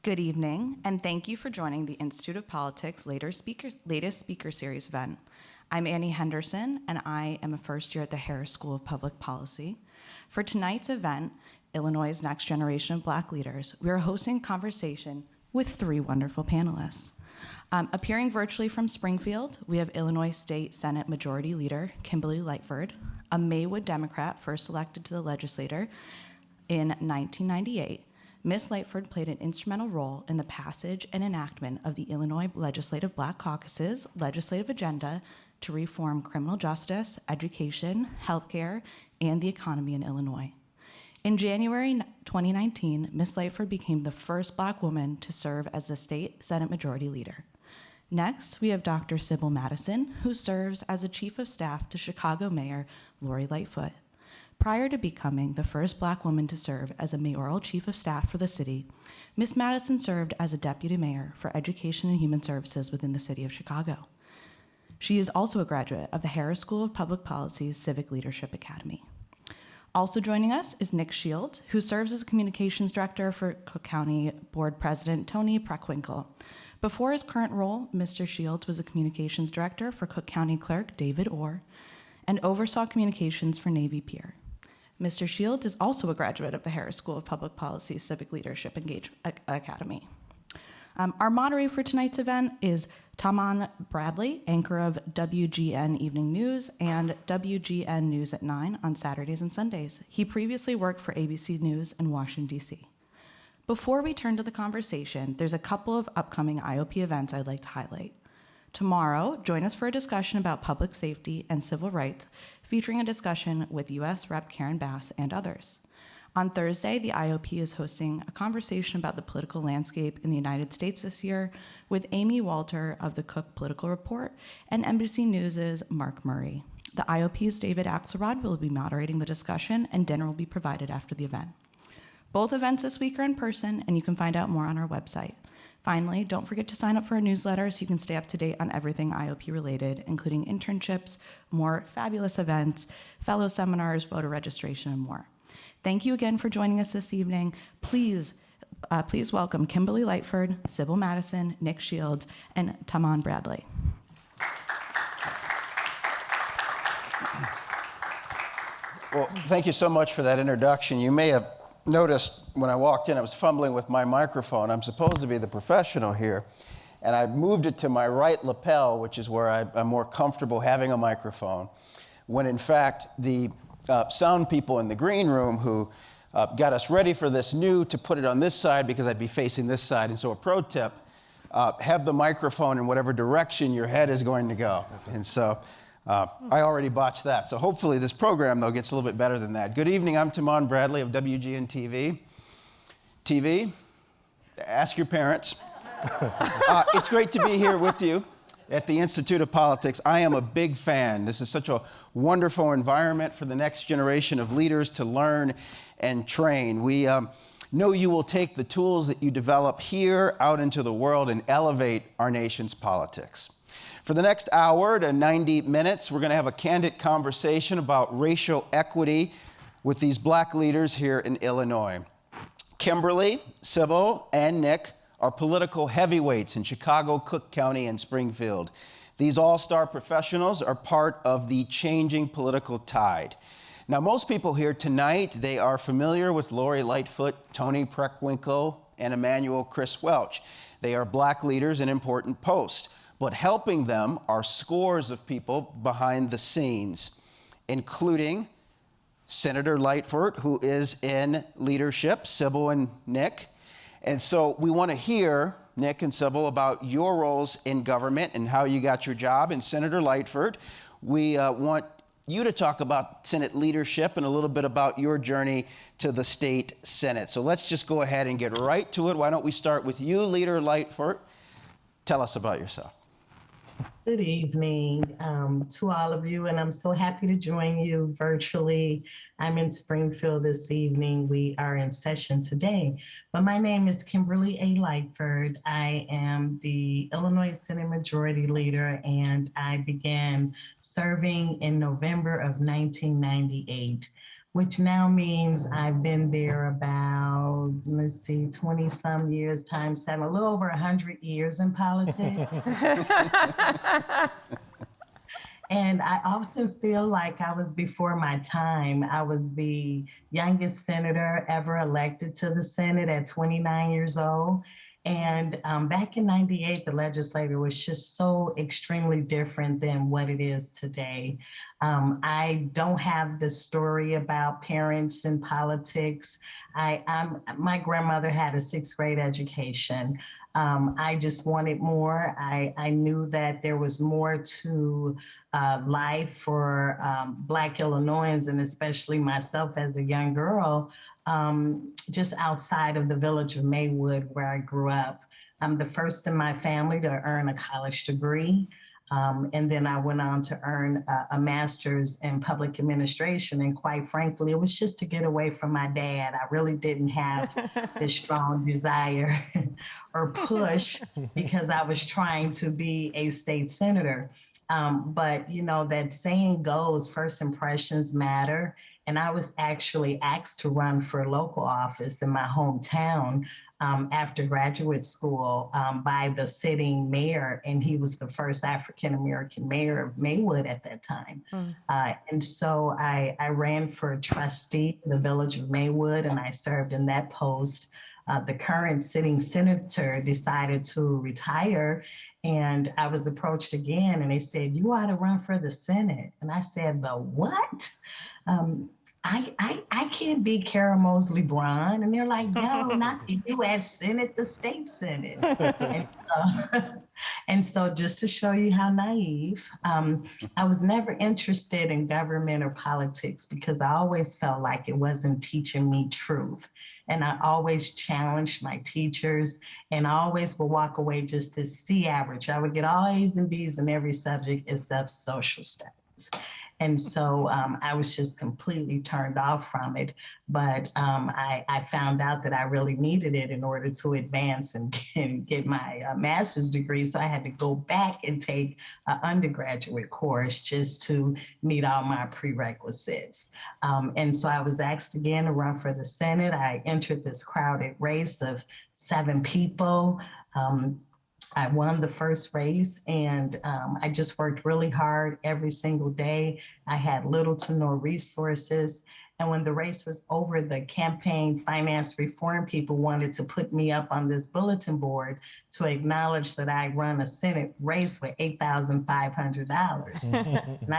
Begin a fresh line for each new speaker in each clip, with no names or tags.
Good evening, and thank you for joining the Institute of Politics' latest speaker series event. I'm Annie Henderson, and I am a first year at the Harris School of Public Policy. For tonight's event, Illinois' Next Generation of Black Leaders, we are hosting a conversation with three wonderful panelists. Appearing virtually from Springfield, we have Illinois State Senate Majority Leader Kimberly Lightford, a Maywood Democrat first elected to the legislature in 1998. Ms. Lightford played an instrumental role in the passage and enactment of the Illinois Legislative Black Caucus's legislative agenda to reform criminal justice, education, healthcare, and the economy in Illinois. In January 2019, Ms. Lightford became the first Black woman to serve as the State Senate Majority Leader. Next, we have Dr. Sybil Madison, who serves as the Chief of Staff to Chicago Mayor Lori Lightfoot. Prior to becoming the first Black woman to serve as a mayoral chief of staff for the city, Ms. Madison served as a deputy mayor for education and human services within the city of Chicago. She is also a graduate of the Harris School of Public Policy's Civic Leadership Academy. Also joining us is Nick Shields, who serves as communications director for Cook County Board President Tony Preckwinkle. Before his current role, Mr. Shields was a communications director for Cook County Clerk David Orr and oversaw communications for Navy Pier. Mr. Shields is also a graduate of the Harris School of Public Policy's Civic Leadership Academy. Our moderator for tonight's event is Taman Bradley, anchor of WGN Evening News and WGN News at 9 on Saturdays and Sundays. He previously worked for ABC News in Washington, D.C. Before we turn to the conversation, there's a couple of upcoming IOP events I'd like to highlight. Tomorrow, join us for a discussion about public safety and civil rights, featuring a discussion with U.S. Rep. Karen Bass and others. On Thursday, the IOP is hosting a conversation about the political landscape in the United States this year with Amy Walter of the Cook Political Report and NBC News' Mark Murray. The IOP's David Axelrod will be moderating the discussion, and dinner will be provided after the event. Both events this week are in person, and you can find out more on our website. Finally, don't forget to sign up for our newsletter so you can stay up to date on everything IOP related, including internships, more fabulous events, fellow seminars, voter registration, and more. Thank you again for joining us this evening. Please welcome Kimberly Lightford, Sybil Madison, Nick Shields, and Taman Bradley.
Well, thank you so much for that introduction. You may have noticed when I walked in, I was fumbling with my microphone. I'm supposed to be the professional here, and I moved it to my right lapel, which is where I'm more comfortable having a microphone, when in fact the sound people in the green room who got us ready for this knew to put it on this side because I'd be facing this side. And so a pro tip, have the microphone in whatever direction your head is going to go. And so I already botched that. So hopefully this program, though, gets a little bit better than that. Good evening. I'm Taman Bradley of WGN TV. Ask your parents. It's great to be here with you at the Institute of Politics. I am a big fan. This is such a wonderful environment for the next generation of leaders to learn and train. We know you will take the tools that you develop here out into the world and elevate our nation's politics. For the next hour to 90 minutes, we're going to have a candid conversation about racial equity with these Black leaders here in Illinois. Kimberly, Sybil, and Nick are political heavyweights in Chicago, Cook County, and Springfield. These all-star professionals are part of the changing political tide. Now, most people here tonight, they are familiar with Lori Lightfoot, Tony Preckwinkle, and Emmanuel Chris Welch. They are Black leaders in important posts. But helping them are scores of people behind the scenes, including Senator Lightfoot, who is in leadership, Sybil and Nick. And so we want to hear, Nick and Sybil, about your roles in government and how you got your job. And Senator Lightfoot, we want you to talk about Senate leadership and a little bit about your journey to the state Senate. So let's just go ahead and get right to it. Why don't we start with you, Leader Lightfoot? Tell us about yourself.
Good evening to all of you, and I'm so happy to join you virtually. I'm in Springfield this evening. We are in session today, but my name is Kimberly A. Lightford. I am the Illinois Senate Majority Leader, and I began serving in November of 1998. which now means I've been there about, let's see, 20 some years times 7, a little over 100 years in politics. And I often feel like I was before my time. I was the youngest senator ever elected to the Senate at 29 years old. And back in 98, the legislature was just so extremely different than what it is today. I don't have the story about parents in politics. My grandmother had a sixth grade education. I just wanted more. I knew that there was more to life for Black Illinoisans, and especially myself as a young girl, just outside of the village of Maywood where I grew up. I'm the first in my family to earn a college degree. And then I went on to earn a master's in public administration. And quite frankly, it was just to get away from my dad. I really didn't have this strong desire or push because I was trying to be a state senator. But you know, that saying goes, first impressions matter. And I was actually asked to run for local office in my hometown after graduate school by the sitting mayor, and he was the first African-American mayor of Maywood at that time. And so I ran for trustee in the village of Maywood, and I served in that post. The current sitting senator decided to retire, and I was approached again, and they said, "You ought to run for the Senate." And I said, "The what?" I can't be Kara Mosley Braun. And they're like, "No, not the U.S. Senate, the state Senate." And so just to show you how naive, I was never interested in government or politics because I always felt like it wasn't teaching me truth. And I always challenged my teachers, and I always would walk away just this C average. I would get all A's and B's in every subject except social studies. And so I was just completely turned off from it. But I found out that I really needed it in order to advance and get my master's degree. So I had to go back and take an undergraduate course just to meet all my prerequisites. And so I was asked again to run for the Senate. I entered this crowded race of 7 people. I won the first race, and I just worked really hard every single day. I had little to no resources. And when the race was over, the campaign finance reform people wanted to put me up on this bulletin board to acknowledge that I run a Senate race with $8,500. And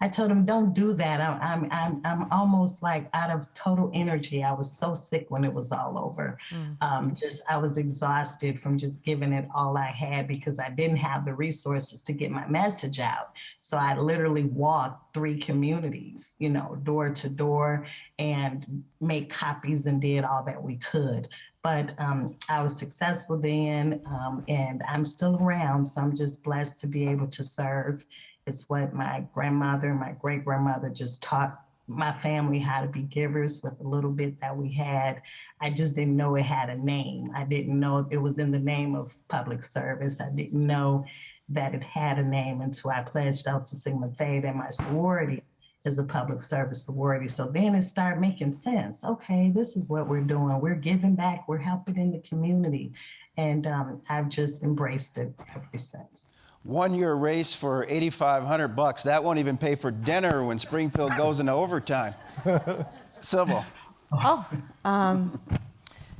I told him, "Don't do that. I'm almost like out of total energy." I was so sick when it was all over. I was exhausted from just giving it all I had because I didn't have the resources to get my message out. So I literally walked 3 communities, you know, door to door, and made copies and did all that we could. But I was successful then, and I'm still around. So I'm just blessed to be able to serve. It's what my grandmother and my great grandmother just taught my family, how to be givers with the little bit that we had. I just didn't know it had a name. I didn't know it was in the name of public service. I didn't know that it had a name until I pledged Delta Sigma Theta, and my sorority is a public service sorority. So then it started making sense. Okay, this is what we're doing. We're giving back. We're helping in the community. And I've just embraced it ever since.
1-year race for $8,500. That won't even pay for dinner when Springfield goes into overtime. Sybil.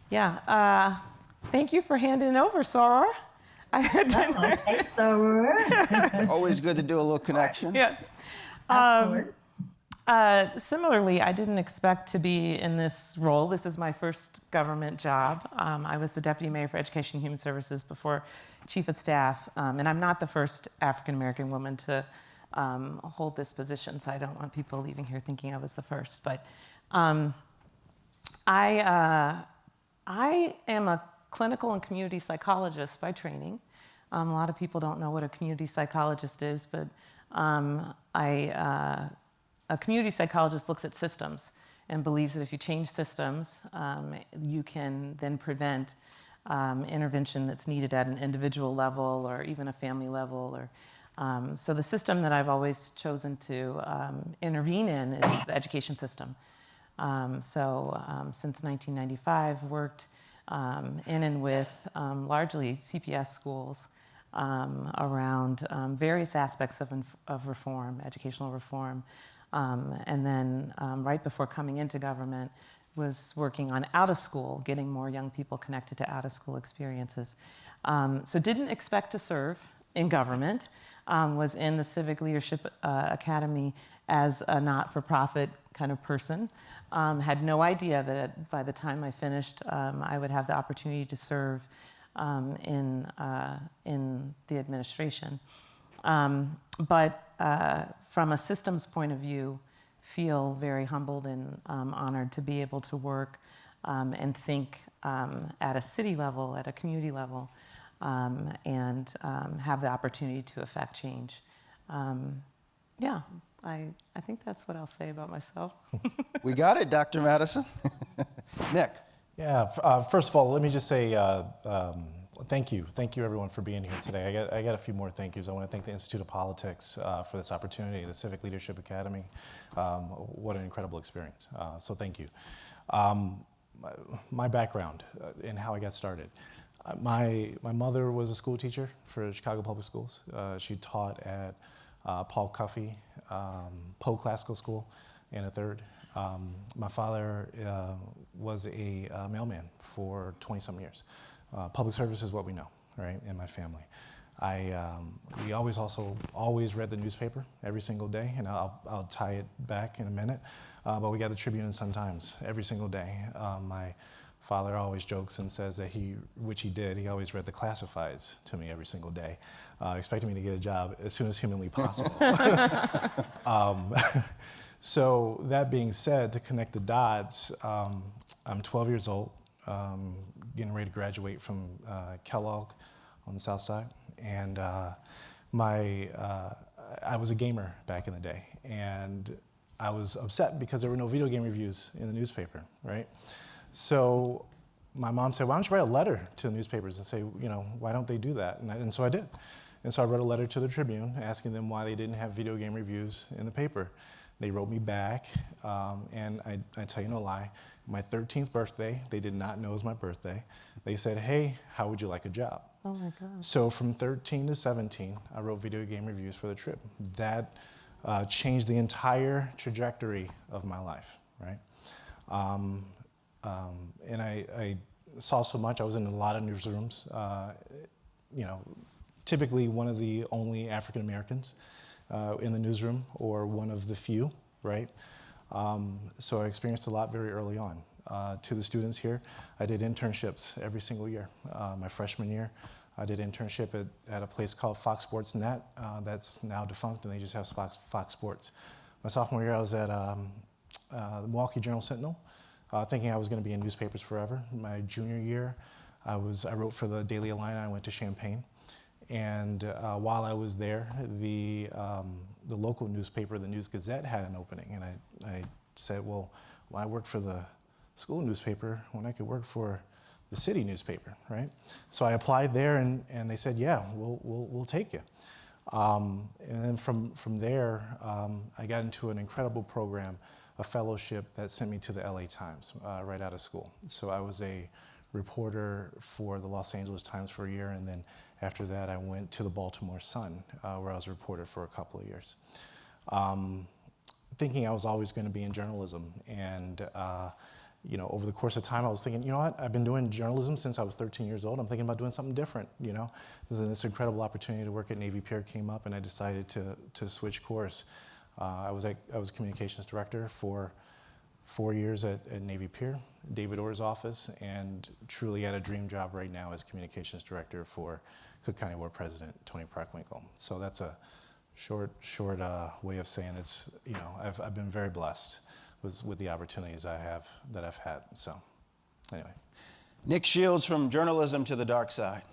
Yeah. Thank you for handing it over, Soror.
Okay, Soror.
Always good to do a little connection.
Yes. Similarly, I didn't expect to be in this role. This is my first government job. I was the Deputy Mayor for Education and Human Services before Chief of Staff, and I'm not the first African-American woman to hold this position, so I don't want people leaving here thinking I was the first. But I am a clinical and community psychologist by training. A lot of people don't know what a community psychologist is, but a community psychologist looks at systems and believes that if you change systems, you can then prevent intervention that's needed at an individual level or even a family level or So the system that I've always chosen to intervene in is the education system. Since 1995, worked in and with largely CPS schools around various aspects of reform, educational reform. And then right before coming into government, was working on out of school, getting more young people connected to out of school experiences. So didn't expect to serve in government, was in the Civic Leadership Academy as a not-for-profit kind of person. Had no idea that by the time I finished, I would have the opportunity to serve in the administration. But from a systems point of view, feel very humbled and honored to be able to work and think at a city level, at a community level, and have the opportunity to affect change. Yeah, I think that's what I'll say about myself.
We got it, Dr. Madison. Nick.
Yeah, first of all, let me just say thank you. Thank you, everyone, for being here today. I got a few more thank yous. I want to thank the Institute of Politics for this opportunity, the Civic Leadership Academy. What an incredible experience. So thank you. My background and how I got started. My mother was a school teacher for Chicago Public Schools. She taught at Paul Cuffey, Poe Classical School in a third. My father was a mailman for 20-some years. Public service is what we know, right, in my family. We always read the newspaper every single day, and I'll tie it back in a minute. But we got the Tribune and Sun-Times every single day. My father always jokes and says that which he did, he always read the classifieds to me every single day, expecting me to get a job as soon as humanly possible. So that being said, to connect the dots, I'm 12 years old, getting ready to graduate from Kellogg on the South Side, and I was a gamer back in the day, and I was upset because there were no video game reviews in the newspaper, right? So my mom said, why don't you write a letter to the newspapers and say, why don't they do that? And so I did. And so I wrote a letter to the Tribune asking them why they didn't have video game reviews in the paper. They wrote me back, and I tell you no lie, my 13th birthday, they did not know it was my birthday. They said, hey, how would you like a job?
Oh my God.
So from 13 to 17, I wrote video game reviews for the Trib. That changed the entire trajectory of my life, right? And I saw so much. I was in a lot of newsrooms, typically one of the only African Americans in the newsroom, or one of the few, right? So I experienced a lot very early on. To the students here, I did internships every single year. My freshman year, I did internship at a place called Fox Sports Net that's now defunct, and they just have Fox Sports. My sophomore year, I was at the Milwaukee Journal-Sentinel, thinking I was going to be in newspapers forever. My junior year, I wrote for the Daily Illini. I went to Champaign. And while I was there, the local newspaper, the News Gazette, had an opening. And I said, well, why work for the school newspaper when I could work for the city newspaper, right? So I applied there, and they said, yeah, we'll take you. And then from there, I got into an incredible program, a fellowship that sent me to the LA Times right out of school. So I was a reporter for the Los Angeles Times for a year, and then after that I went to the Baltimore Sun, where I was a reporter for a couple of years. Thinking I was always going to be in journalism, and over the course of time I was thinking, you know what, I've been doing journalism since I was 13 years old. I'm thinking about doing something different, This incredible opportunity to work at Navy Pier came up, and I decided to switch course. I was communications director for 4 years at Navy Pier, David Orr's office, and truly had a dream job right now as communications director for Cook County Board President Tony Parkwinkle. So that's a short way of saying it's, I've been very blessed with the opportunities that I've had. So anyway.
Nick Shields, from journalism to the dark side.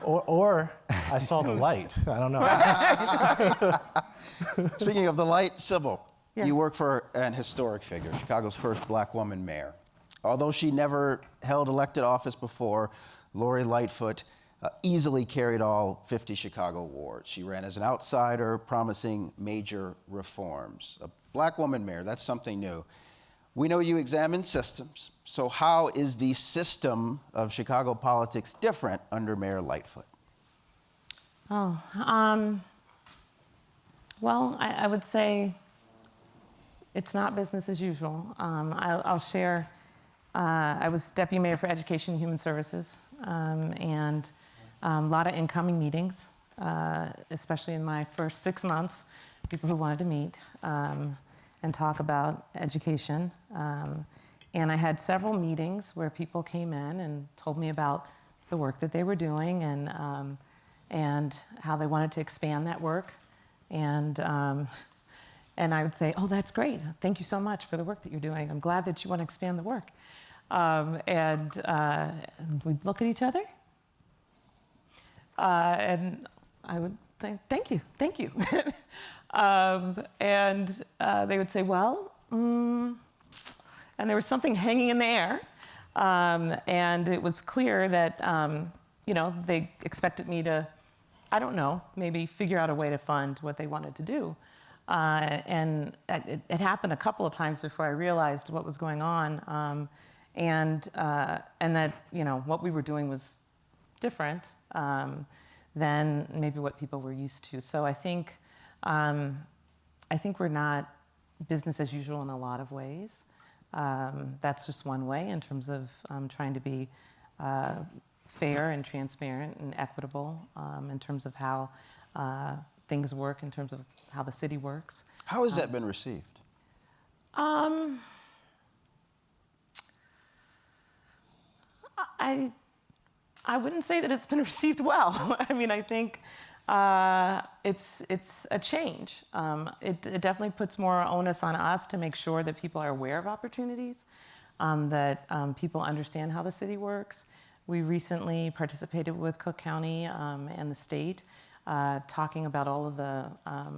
Or I saw the light. I don't know.
Speaking of the light, Sybil,
Yes.
you work for an historic figure, Chicago's first black woman mayor. Although she never held elected office before, Lori Lightfoot easily carried all 50 Chicago wards. She ran as an outsider, promising major reforms. A black woman mayor, that's something new. We know you examine systems, so how is the system of Chicago politics different under Mayor Lightfoot?
Oh, well, I would say it's not business as usual. I'll share, I was Deputy Mayor for Education and Human Services, and a lot of incoming meetings, especially in my first 6 months, people who wanted to meet and talk about education. And I had several meetings where people came in and told me about the work that they were doing and how they wanted to expand that work. And I would say, oh, that's great. Thank you so much for the work that you're doing. I'm glad that you want to expand the work. And we'd look at each other. And I would think, thank you. And they would say, well, and there was something hanging in the air. And it was clear that, they expected me to, I don't know, maybe figure out a way to fund what they wanted to do. And it happened a couple of times before I realized what was going on. And that, what we were doing was different than maybe what people were used to. So I think we're not business as usual in a lot of ways. That's just one way in terms of trying to be fair and transparent and equitable in terms of how things work, in terms of how the city works.
How has that been received?
I wouldn't say that it's been received well. I mean, I think it's a change. It definitely puts more onus on us to make sure that people are aware of opportunities, that people understand how the city works. We recently participated with Cook County and the state, talking about all of the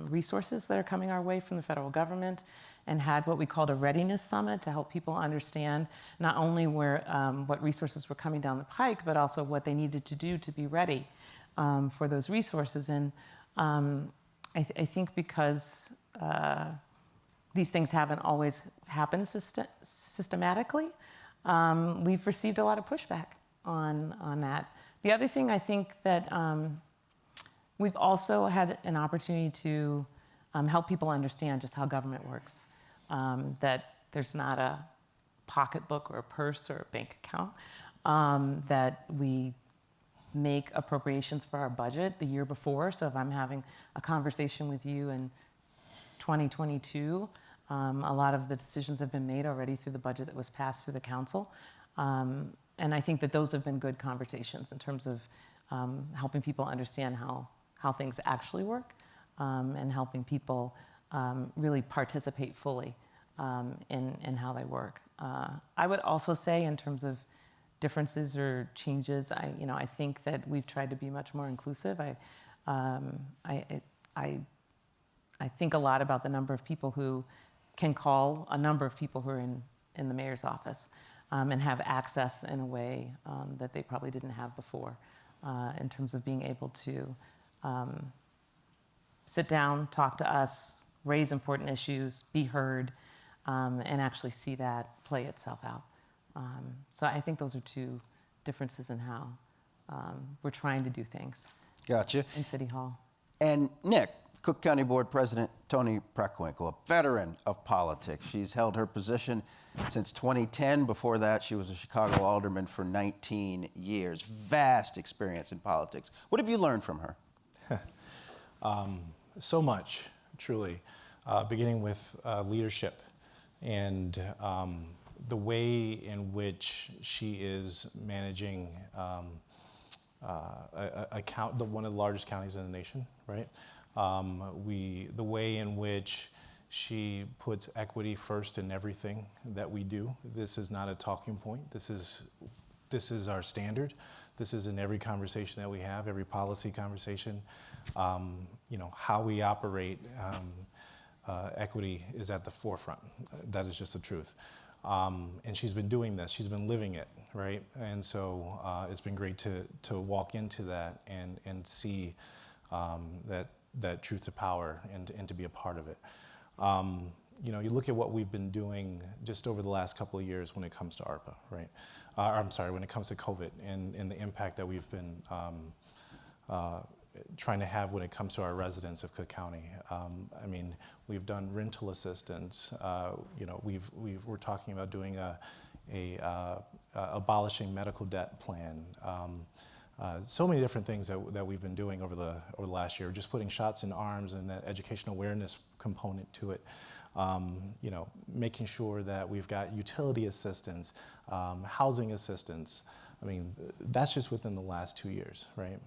resources that are coming our way from the federal government, and had what we called a readiness summit to help people understand not only what resources were coming down the pike, but also what they needed to do to be ready for those resources. And I think because these things haven't always happened systematically, we've received a lot of pushback on that. The other thing I think that we've also had an opportunity to help people understand just how government works, that there's not a pocketbook or a purse or a bank account, that we make appropriations for our budget the year before. So if I'm having a conversation with you in 2022, a lot of the decisions have been made already through the budget that was passed through the council. And I think that those have been good conversations in terms of helping people understand how things actually work, and helping people really participate fully in how they work. I would also say, in terms of differences or changes, I think that we've tried to be much more inclusive. I think a lot about the number of people who can call a number of people who are in the mayor's office, and have access in a way that they probably didn't have before, in terms of being able to sit down, talk to us, raise important issues, be heard, and actually see that play itself out. So I think those are two differences in how we're trying to do things.
Gotcha.
In City Hall.
And Nick, Cook County Board President Toni Preckwinkle, a veteran of politics. She's held her position since 2010. Before that, she was a Chicago alderman for 19 years. Vast experience in politics. What have you learned from her?
So much, truly, beginning with leadership and the way in which she is managing one of the largest counties in the nation, right? The way in which she puts equity first in everything that we do. This is not a talking point. This is our standard. This is in every conversation that we have, every policy conversation. How we operate, equity is at the forefront. That is just the truth. And she's been doing this, she's been living it, right? And so it's been great to walk into that and see that truth to power and to be a part of it. You know, you look at what we've been doing just over the last couple of years when it comes to ARPA, right? I'm sorry, when it comes to COVID and the impact that we've been trying to have when it comes to our residents of Cook County. I mean, we've done rental assistance. You know, we're talking about doing abolishing medical debt plan. So many different things that we've been doing over the last year. Just putting shots in arms and that educational awareness component to it. You know, making sure that we've got utility assistance, housing assistance. I mean, that's just within the last 2 years, right?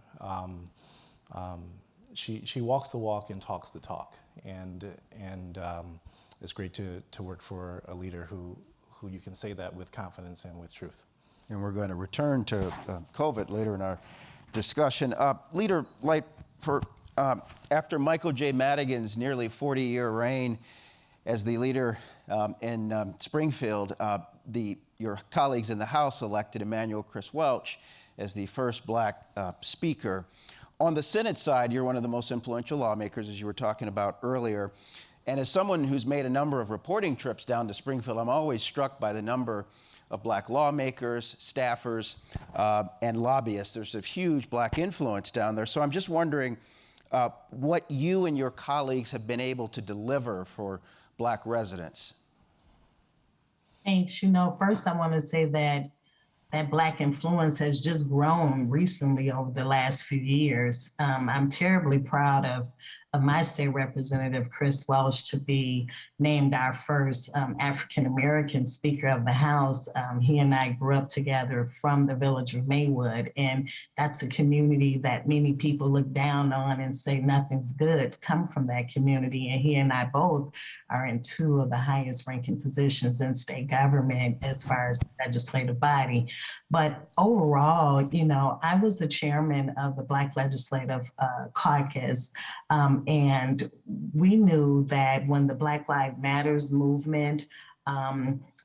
She walks the walk and talks the talk, and it's great to work for a leader who you can say that with confidence and with truth.
And we're going to return to COVID later in our discussion. Leader Light, after Michael J. Madigan's nearly 40-year reign as the leader in Springfield, your colleagues in the House elected Emanuel Chris Welch as the first black speaker. On the Senate side, you're one of the most influential lawmakers, as you were talking about earlier. And as someone who's made a number of reporting trips down to Springfield, I'm always struck by the number of black lawmakers, staffers, and lobbyists. There's a huge black influence down there. So I'm just wondering what you and your colleagues have been able to deliver for black residents.
Thanks. You know, first I want to say that black influence has just grown recently over the last few years. I'm terribly proud of my state representative, Chris Welch, to be named our first African-American Speaker of the House. He and I grew up together from the village of Maywood, and that's a community that many people look down on and say nothing's good come from that community. And he and I both are in two of the highest ranking positions in state government as far as the legislative body. But overall, you know, I was the chairman of the Black Legislative Caucus, and we knew that when the Black Lives Matters movement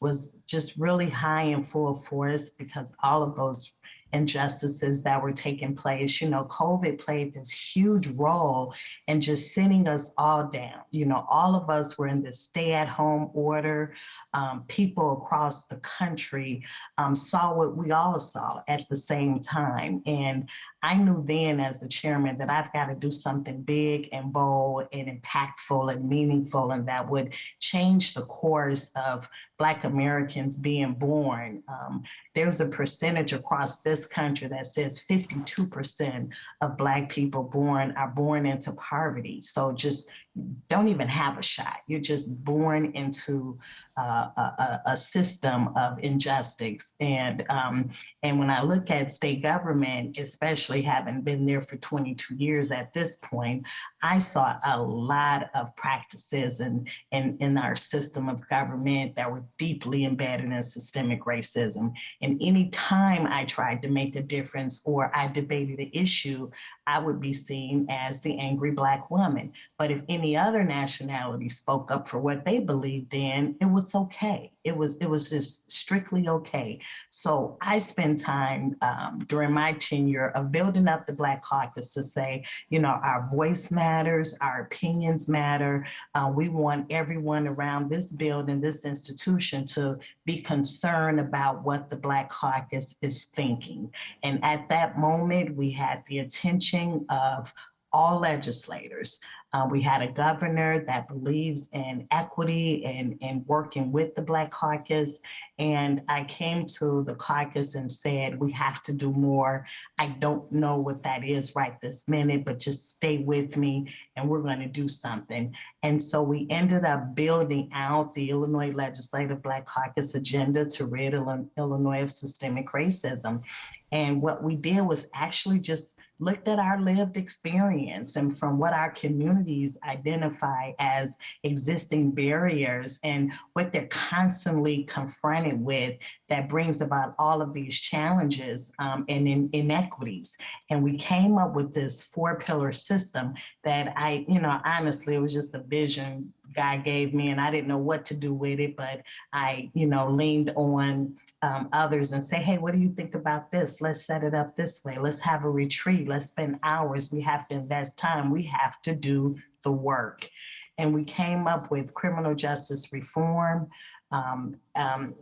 was just really high and full force, because all of those injustices that were taking place, you know, COVID played this huge role in just sitting us all down. You know, all of us were in this stay-at-home order. People across the country saw what we all saw at the same time. And I knew then as the chairman that I've got to do something big and bold and impactful and meaningful, and that would change the course of Black Americans being born. There's a percentage across this country that says 52% of Black people are born into poverty. So just don't even have a shot. You're just born into a system of injustice. And when I look at state government, especially having been there for 22 years at this point, I saw a lot of practices in our system of government that were deeply embedded in systemic racism. And any time I tried to make a difference or I debated an issue, I would be seen as the angry Black woman. But if any other nationality spoke up for what they believed in, it was okay. It was just strictly okay. So I spent time during my tenure of building up the Black Caucus to say, you know, our voice matters, our opinions matter. We want everyone around this building, this institution, to be concerned about what the Black Caucus is thinking. And at that moment, we had the attention of all legislators. We had a governor that believes in equity and working with the Black Caucus. And I came to the caucus and said, we have to do more. I don't know what that is right this minute, but just stay with me and we're going to do something. And so we ended up building out the Illinois Legislative Black Caucus agenda to rid Illinois of systemic racism. And what we did was actually just looked at our lived experience and from what our communities identify as existing barriers and what they're constantly confronted with that brings about all of these challenges and inequities. And we came up with this 4-pillar system that honestly, it was just a vision God gave me, and I didn't know what to do with it, but I, leaned on others and say, hey, what do you think about this? Let's set it up this way. Let's have a retreat. Let's spend hours. We have to invest time. We have to do the work. And we came up with criminal justice reform, um, um,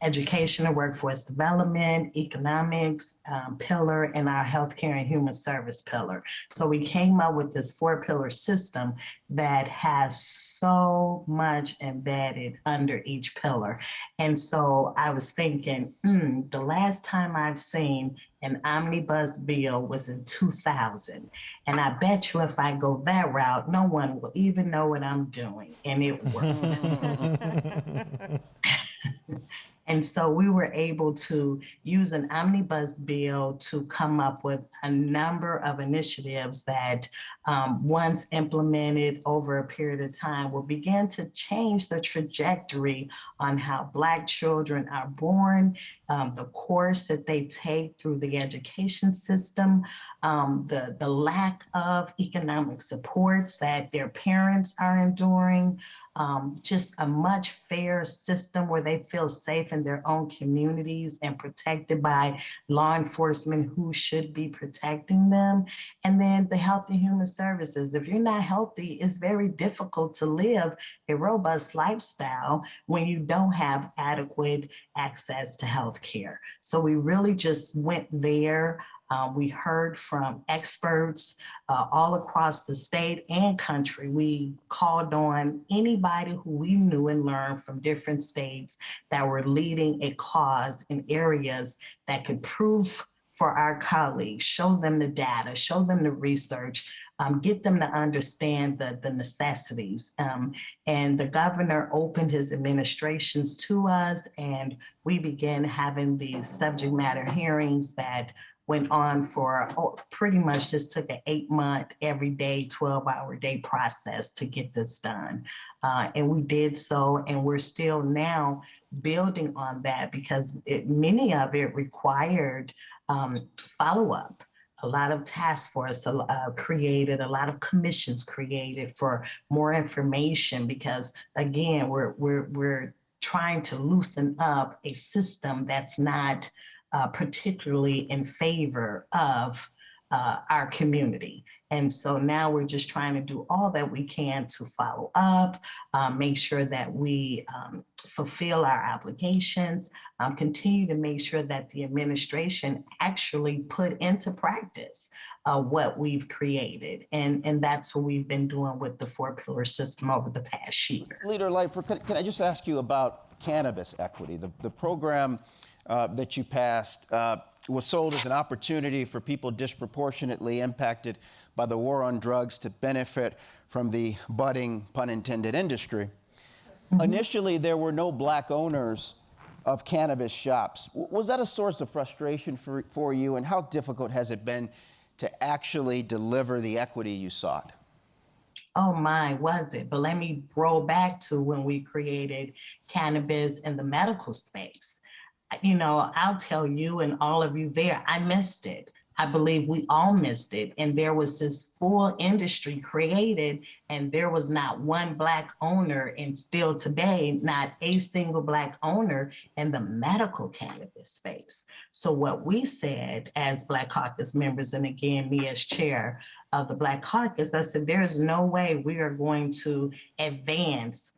education and workforce development, economics pillar, and our healthcare and human service pillar. So we came up with this 4-pillar system that has so much embedded under each pillar. And so I was thinking, the last time I've seen an omnibus bill was in 2000. And I bet you if I go that route, no one will even know what I'm doing. And it worked. And so we were able to use an omnibus bill to come up with a number of initiatives that, once implemented over a period of time, will begin to change the trajectory on how Black children are born, the course that they take through the education system, the lack of economic supports that their parents are enduring, just a much fairer system where they feel safe in their own communities and protected by law enforcement who should be protecting them. And then the health and human services. If you're not healthy, it's very difficult to live a robust lifestyle when you don't have adequate access to health care. So we really just went there. We heard from experts all across the state and country. We called on anybody who we knew and learned from different states that were leading a cause in areas that could prove for our colleagues, show them the data, show them the research, get them to understand the necessities. And the governor opened his administrations to us, and we began having these subject matter hearings that went on for pretty much just took an 8-month, every day, 12-hour day process to get this done. And we did so, and we're still now building on that because many of it required follow-up. A lot of task force created, a lot of commissions created for more information because, again, we're trying to loosen up a system that's not particularly in favor of our community. And so now we're just trying to do all that we can to follow up, make sure that we fulfill our obligations, continue to make sure that the administration actually put into practice what we've created. And that's what we've been doing with the 4-pillar system over the past year.
Leader Lightfoot, can I just ask you about cannabis equity? The program that you passed was sold as an opportunity for people disproportionately impacted by the war on drugs to benefit from the budding, pun intended, industry. Mm-hmm. Initially, there were no Black owners of cannabis shops. Was that a source of frustration for you, and how difficult has it been to actually deliver the equity you sought?
Oh my, was it? But let me roll back to when we created cannabis in the medical space. I'll tell you and all of you there, I missed it. I believe we all missed it. And there was this full industry created, and there was not one Black owner, and still today, not a single Black owner in the medical cannabis space. So what we said as Black Caucus members, and again, me as chair of the Black Caucus, I said, there is no way we are going to advance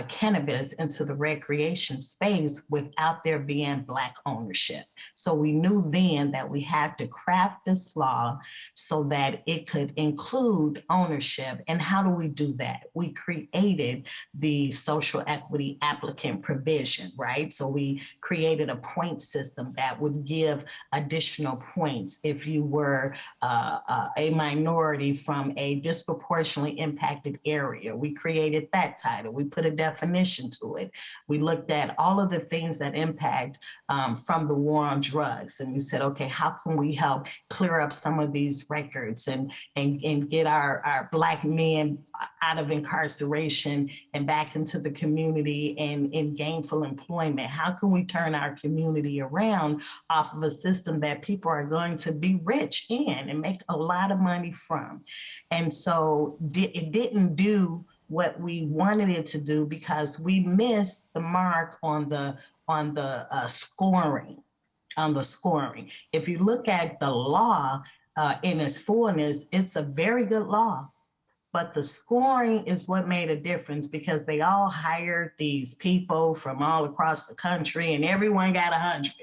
cannabis into the recreation space without there being Black ownership. So we knew then that we had to craft this law so that it could include ownership. And how do we do that? We created the social equity applicant provision, right? So we created a point system that would give additional points if you were a minority from a disproportionately impacted area. We created that title. We put a definition to it. We looked at all of the things that impact from the war on drugs. And we said, okay, how can we help clear up some of these records and get our Black men out of incarceration and back into the community and in gainful employment? How can we turn our community around off of a system that people are going to be rich in and make a lot of money from? And so it didn't do what we wanted it to do because we missed the mark on the scoring. On the scoring. If you look at the law in its fullness, it's a very good law. But the scoring is what made a difference because they all hired these people from all across the country and everyone got 100.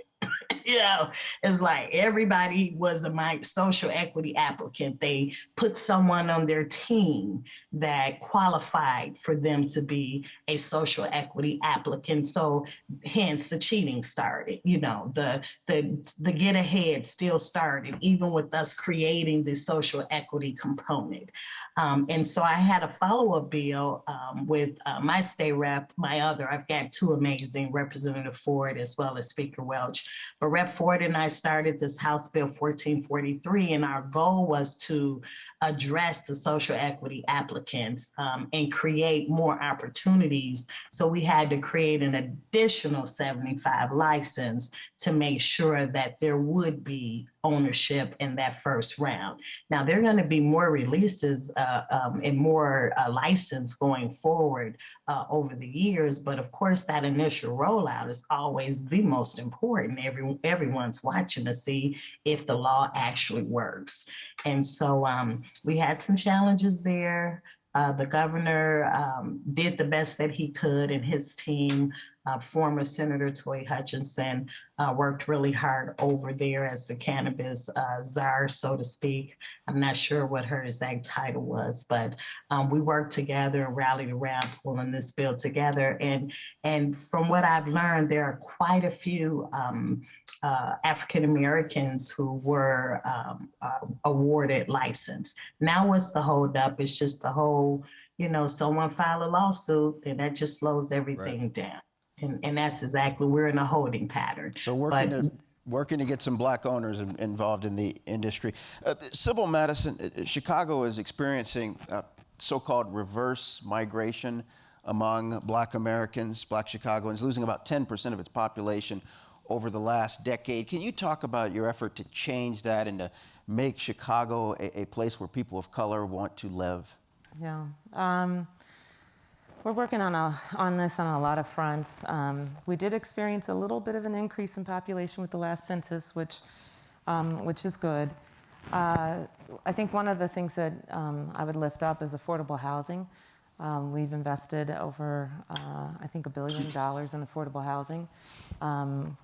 You know, it's like everybody was a social equity applicant. They put someone on their team that qualified for them to be a social equity applicant. So hence the cheating started, you know, the get ahead still started, even with us creating the social equity component. And so I had a follow-up bill with my state rep, I've got two amazing, Representative Ford as well as Speaker Welch. But Rep. Ford and I started this House Bill 1443, and our goal was to address the social equity applicants and create more opportunities. So we had to create an additional 75 license to make sure that there would be ownership in that first round. Now, there are going to be more releases and more license going forward over the years, but of course, that initial rollout is always the most important. Everyone's watching to see if the law actually works. And so we had some challenges there. The governor did the best that he could, and his team, former Senator Toy Hutchinson, worked really hard over there as the cannabis czar, so to speak. I'm not sure what her exact title was, but we worked together and rallied around pulling this bill together. And from what I've learned, there are quite a few African Americans who were awarded license. Now what's the holdup? It's just the whole, you know, someone file a lawsuit and that just slows everything down. And that's exactly, we're in a holding pattern.
So working to get some black owners involved in the industry. Sybil Madison, Chicago is experiencing so-called reverse migration among black Americans, black Chicagoans, losing about 10% of its population over the last decade. Can you talk about your effort to change that and to make Chicago a place where people of color want to live?
Yeah. We're working on this on a lot of fronts. We did experience a little bit of an increase in population with the last census, which is good. I think one of the things that I would lift up is affordable housing. We've invested over, I think, $1 billion in affordable housing,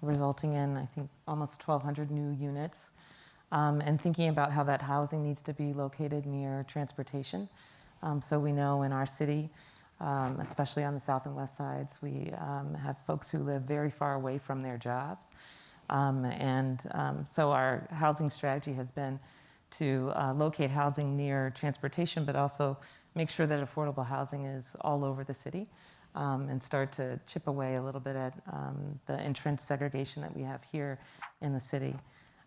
resulting in, I think, almost 1,200 new units. And thinking about how that housing needs to be located near transportation. So we know in our city, especially on the south and west sides, we have folks who live very far away from their jobs. So our housing strategy has been to locate housing near transportation, but also make sure that affordable housing is all over the city and start to chip away a little bit at the entrenched segregation that we have here in the city.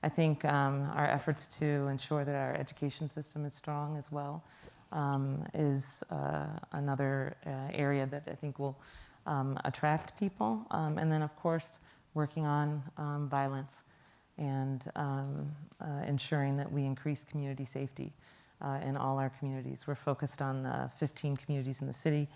I think our efforts to ensure that our education system is strong as well is another area that I think will attract people. And then, of course, working on violence and ensuring that we increase community safety in all our communities. We're focused on the 15 communities in the city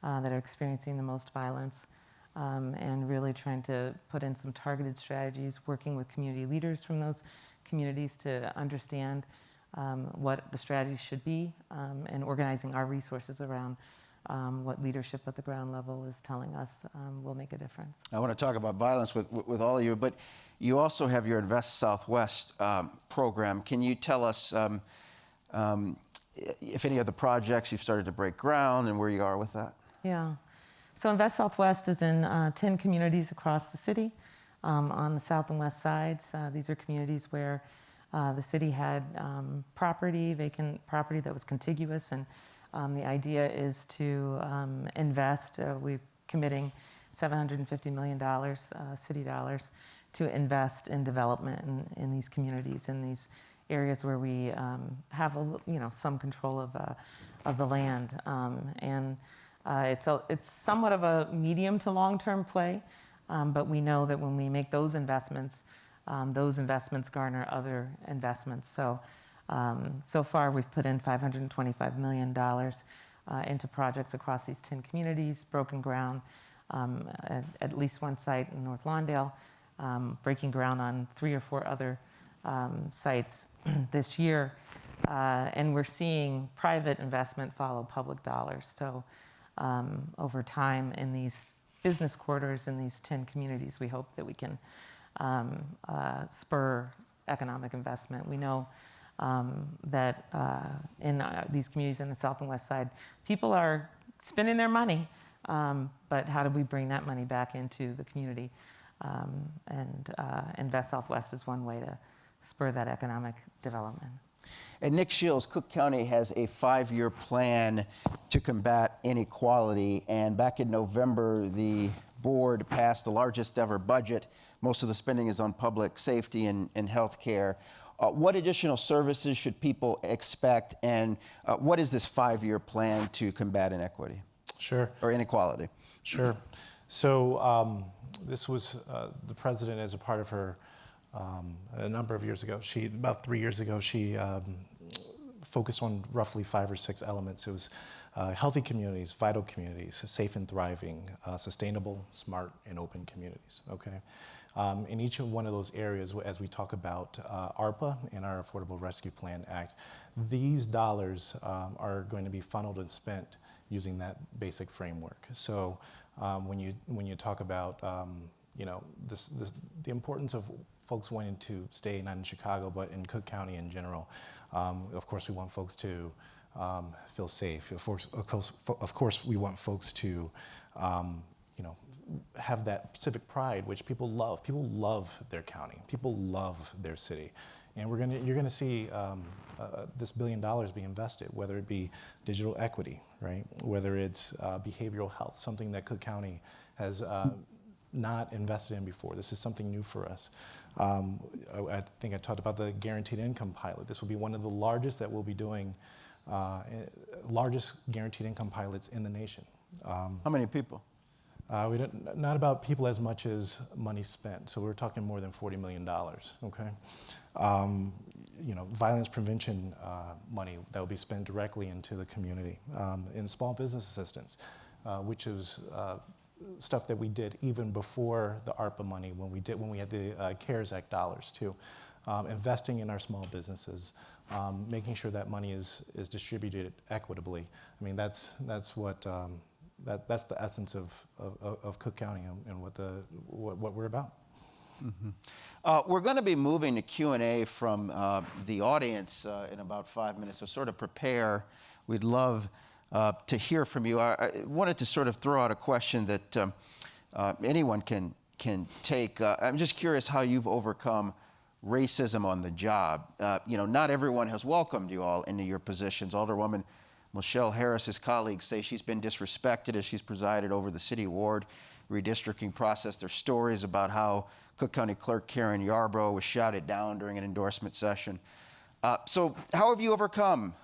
that are experiencing the most violence and really trying to put in some targeted strategies, working with community leaders from those communities to understand what the strategies should be and organizing our resources around what leadership at the ground level is telling us will make a difference.
I want to talk about violence with all of you, but you also have your Invest Southwest program. Can you tell us if any of the projects you've started to break ground and where you are with that?
Yeah. So Invest Southwest is in 10 communities across the city on the south and west sides. These are communities where the city had vacant property that was contiguous, and the idea is to invest. We're committing $750 million, city dollars, to invest in development in these communities, in these areas where we have some control of the land. It's somewhat of a medium to long-term play, but we know that when we make those investments garner other investments. So far we've put in $525 million into projects across these 10 communities, broken ground at least one site in North Lawndale, breaking ground on 3 or 4 other sites this year. And we're seeing private investment follow public dollars. So over time in these business quarters in these 10 communities, we hope that we can spur economic investment. We know that in these communities in the South and West Side, people are spending their money, but how do we bring that money back into the community? And Invest Southwest is one way to spur that economic development.
And Nick Shields, Cook County has a 5-year plan to combat inequality. And back in November, the board passed the largest ever budget. Most of the spending is on public safety and health care. What additional services should people expect? And what is this 5-year plan to combat inequity?
Sure.
Or inequality?
Sure. So this was the president, as a part of her, a number of years ago, about 3 years ago, she focused on roughly 5 or 6 elements. It was healthy communities, vital communities, safe and thriving, sustainable, smart, and open communities, okay? In each one of those areas, as we talk about ARPA and our Affordable Rescue Plan Act, these dollars are going to be funneled and spent using that basic framework. So when you talk about you know, the importance of folks wanting to stay not in Chicago but in Cook County in general, of course we want folks to feel safe. Of course we want folks to you know, have that civic pride, which people love. People love their county. People love their city. And you're gonna see this $1 billion be invested, whether it be digital equity, right? Whether it's behavioral health, something that Cook County has not invested in before. This is something new for us. I think I talked about the guaranteed income pilot. This will be one of the largest that we'll be doing, largest guaranteed income pilots in the nation.
How many people?
Not about people as much as money spent. So we're talking more than $40 million, okay? You know, violence prevention money that will be spent directly into the community. In small business assistance, which is stuff that we did even before the ARPA money, when we had the CARES Act dollars too. Investing in our small businesses, making sure that money is distributed equitably. I mean, that's what that's the essence of Cook County and what we're about.
Mm-hmm. We're going to be moving to Q&A from the audience in about 5 minutes, so sort of prepare. We'd love to hear from you. I wanted to sort of throw out a question that anyone can take. I'm just curious how you've overcome racism on the job. You know, not everyone has welcomed you all into your positions. Alderwoman Michelle Harris's colleagues say she's been disrespected as she's presided over the city ward redistricting process. There's stories about how Cook County Clerk Karen Yarbrough was shouted down during an endorsement session. So how have you overcome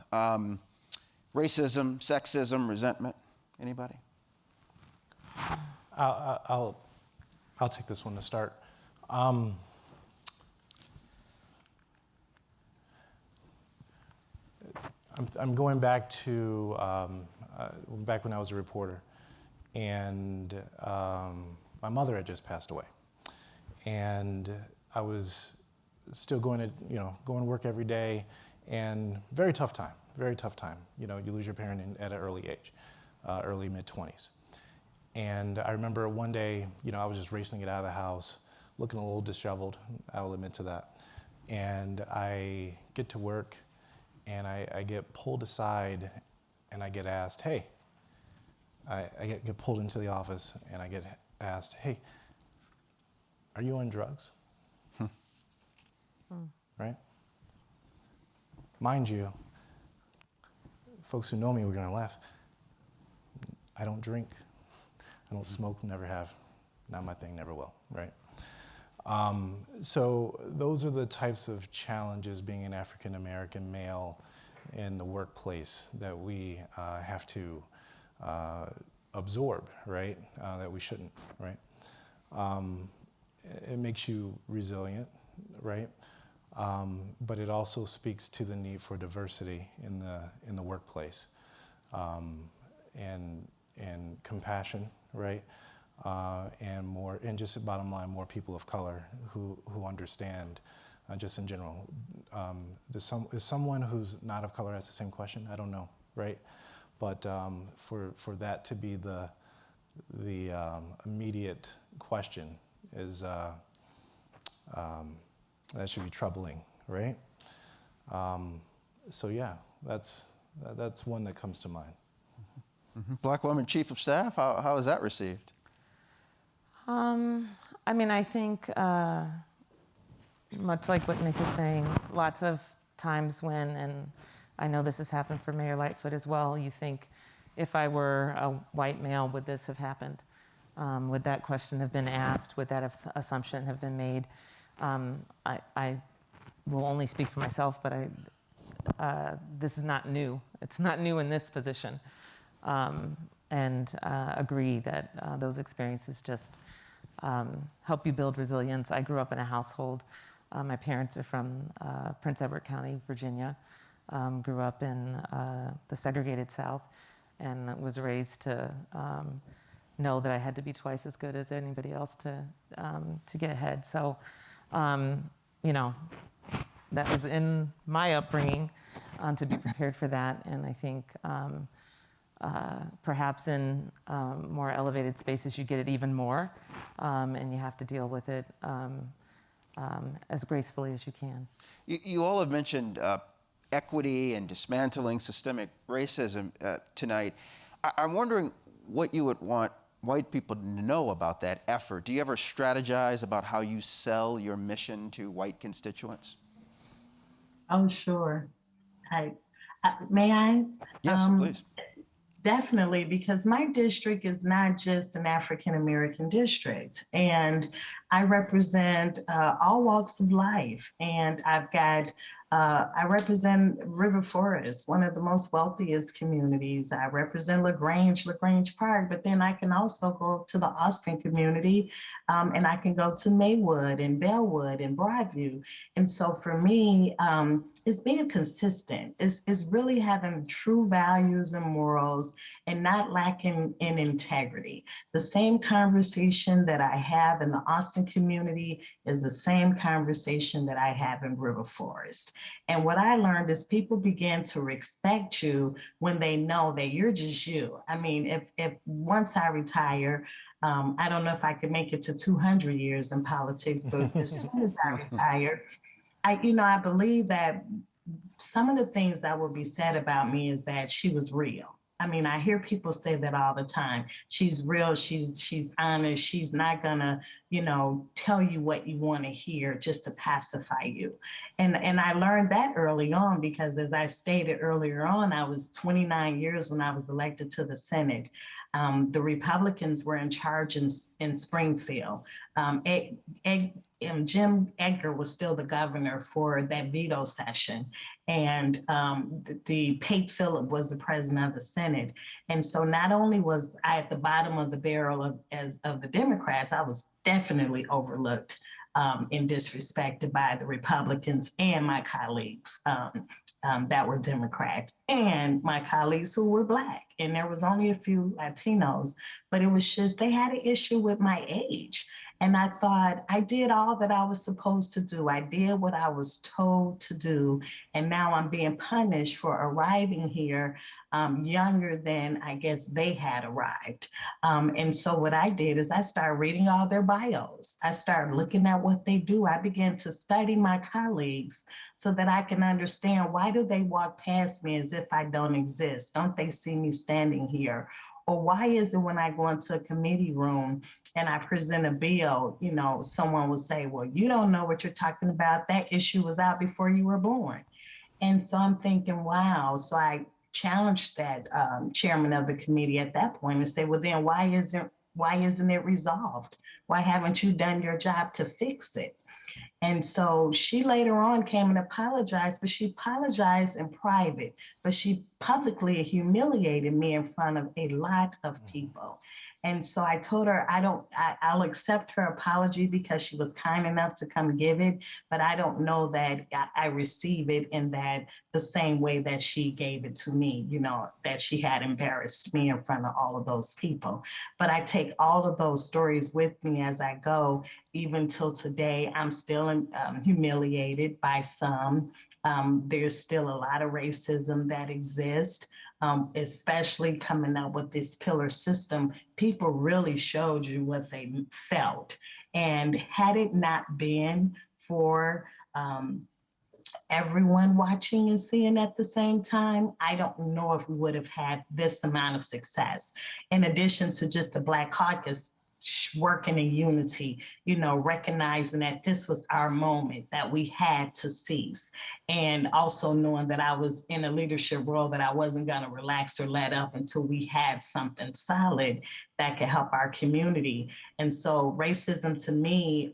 racism, sexism, resentment? Anybody?
I'll take this one to start. I'm going back to back when I was a reporter, and my mother had just passed away, and I was still going to work every day, and very tough time. You know, you lose your parent at an early age, early mid-20s, and I remember one day, you know, I was just racing it out of the house, looking a little disheveled. I will admit to that, and I get to work. And I get pulled aside, and I get asked, hey, I get pulled into the office, and I get asked, hey, are you on drugs? Right? Mind you, folks who know me were gonna laugh. I don't drink, I don't smoke, never have, not my thing, never will, right? So those are the types of challenges being an African-American male in the workplace that we have to absorb, right? That we shouldn't, right? It makes you resilient, right? But it also speaks to the need for diversity in the workplace. and compassion, right? And just bottom line, more people of color who understand, just in general. Is someone who's not of color ask the same question? I don't know, right? But for that to be the immediate question is that should be troubling, right? So yeah, that's one that comes to mind.
Black woman chief of staff, how is that received?
I mean, I think much like what Nick is saying, lots of times when, and I know this has happened for Mayor Lightfoot as well, you think, if I were a white male, would this have happened? Would that question have been asked? Would that assumption have been made? I will only speak for myself, but this is not new. It's not new in this position. And agree that those experiences just help you build resilience. I grew up in a household. My parents are from Prince Edward County, Virginia. Grew up in the segregated South, and was raised to know that I had to be twice as good as anybody else to get ahead. So, you know, that was in my upbringing to be prepared for that. And I think perhaps in more elevated spaces, you get it even more, and you have to deal with it as gracefully as you can.
You all have mentioned equity and dismantling systemic racism tonight. I'm wondering what you would want white people to know about that effort. Do you ever strategize about how you sell your mission to white constituents?
Oh, sure. May I?
Yes, please.
Definitely, because my district is not just an African American district, and I represent all walks of life. And I represent River Forest, one of the most wealthiest communities. I represent LaGrange Park, but then I can also go to the Austin community, and I can go to Maywood and Bellwood and Broadview. And so for me, it's being consistent. It's really having true values and morals and not lacking in integrity. The same conversation that I have in the Austin community is the same conversation that I have in River Forest. And what I learned is people begin to respect you when they know that you're just you. I mean, if once I retire, I don't know if I could make it to 200 years in politics, but as soon as I retire, I believe that some of the things that will be said about me is that she was real. I mean, I hear people say that all the time. She's real, she's honest, she's not gonna, tell you what you want to hear just to pacify you. And I learned that early on because, as I stated earlier on, I was 29 years when I was elected to the Senate. The Republicans were in charge in Springfield. Jim Edgar was still the governor for that veto session. And Pate Phillip was the president of the Senate. And so not only was I at the bottom of the barrel of the Democrats, I was definitely overlooked and disrespected by the Republicans and my colleagues that were Democrats and my colleagues who were Black. And there was only a few Latinos, but it was just, they had an issue with my age. And I thought I did all that I was supposed to do. I did what I was told to do. And now I'm being punished for arriving here younger than I guess they had arrived. And so what I did is I started reading all their bios. I started looking at what they do. I began to study my colleagues so that I can understand, why do they walk past me as if I don't exist? Don't they see me standing here? Or why is it when I go into a committee room and I present a bill, someone will say, well, you don't know what you're talking about. That issue was out before you were born. And so I'm thinking, wow. So I challenged that chairman of the committee at that point and say, well, then why isn't it resolved? Why haven't you done your job to fix it? And so she later on came and apologized, but she apologized in private, but she publicly humiliated me in front of a lot of people. And so I told her, I'll accept her apology because she was kind enough to come give it, but I don't know that I receive it in that the same way that she gave it to me, that she had embarrassed me in front of all of those people. But I take all of those stories with me as I go. Even till today, I'm still humiliated by some. There's still a lot of racism that exists. Especially coming up with this pillar system, people really showed you what they felt. And had it not been for everyone watching and seeing at the same time, I don't know if we would have had this amount of success. In addition to just the Black Caucus working in unity, recognizing that this was our moment that we had to seize. And also knowing that I was in a leadership role, that I wasn't going to relax or let up until we had something solid that could help our community. And so racism to me,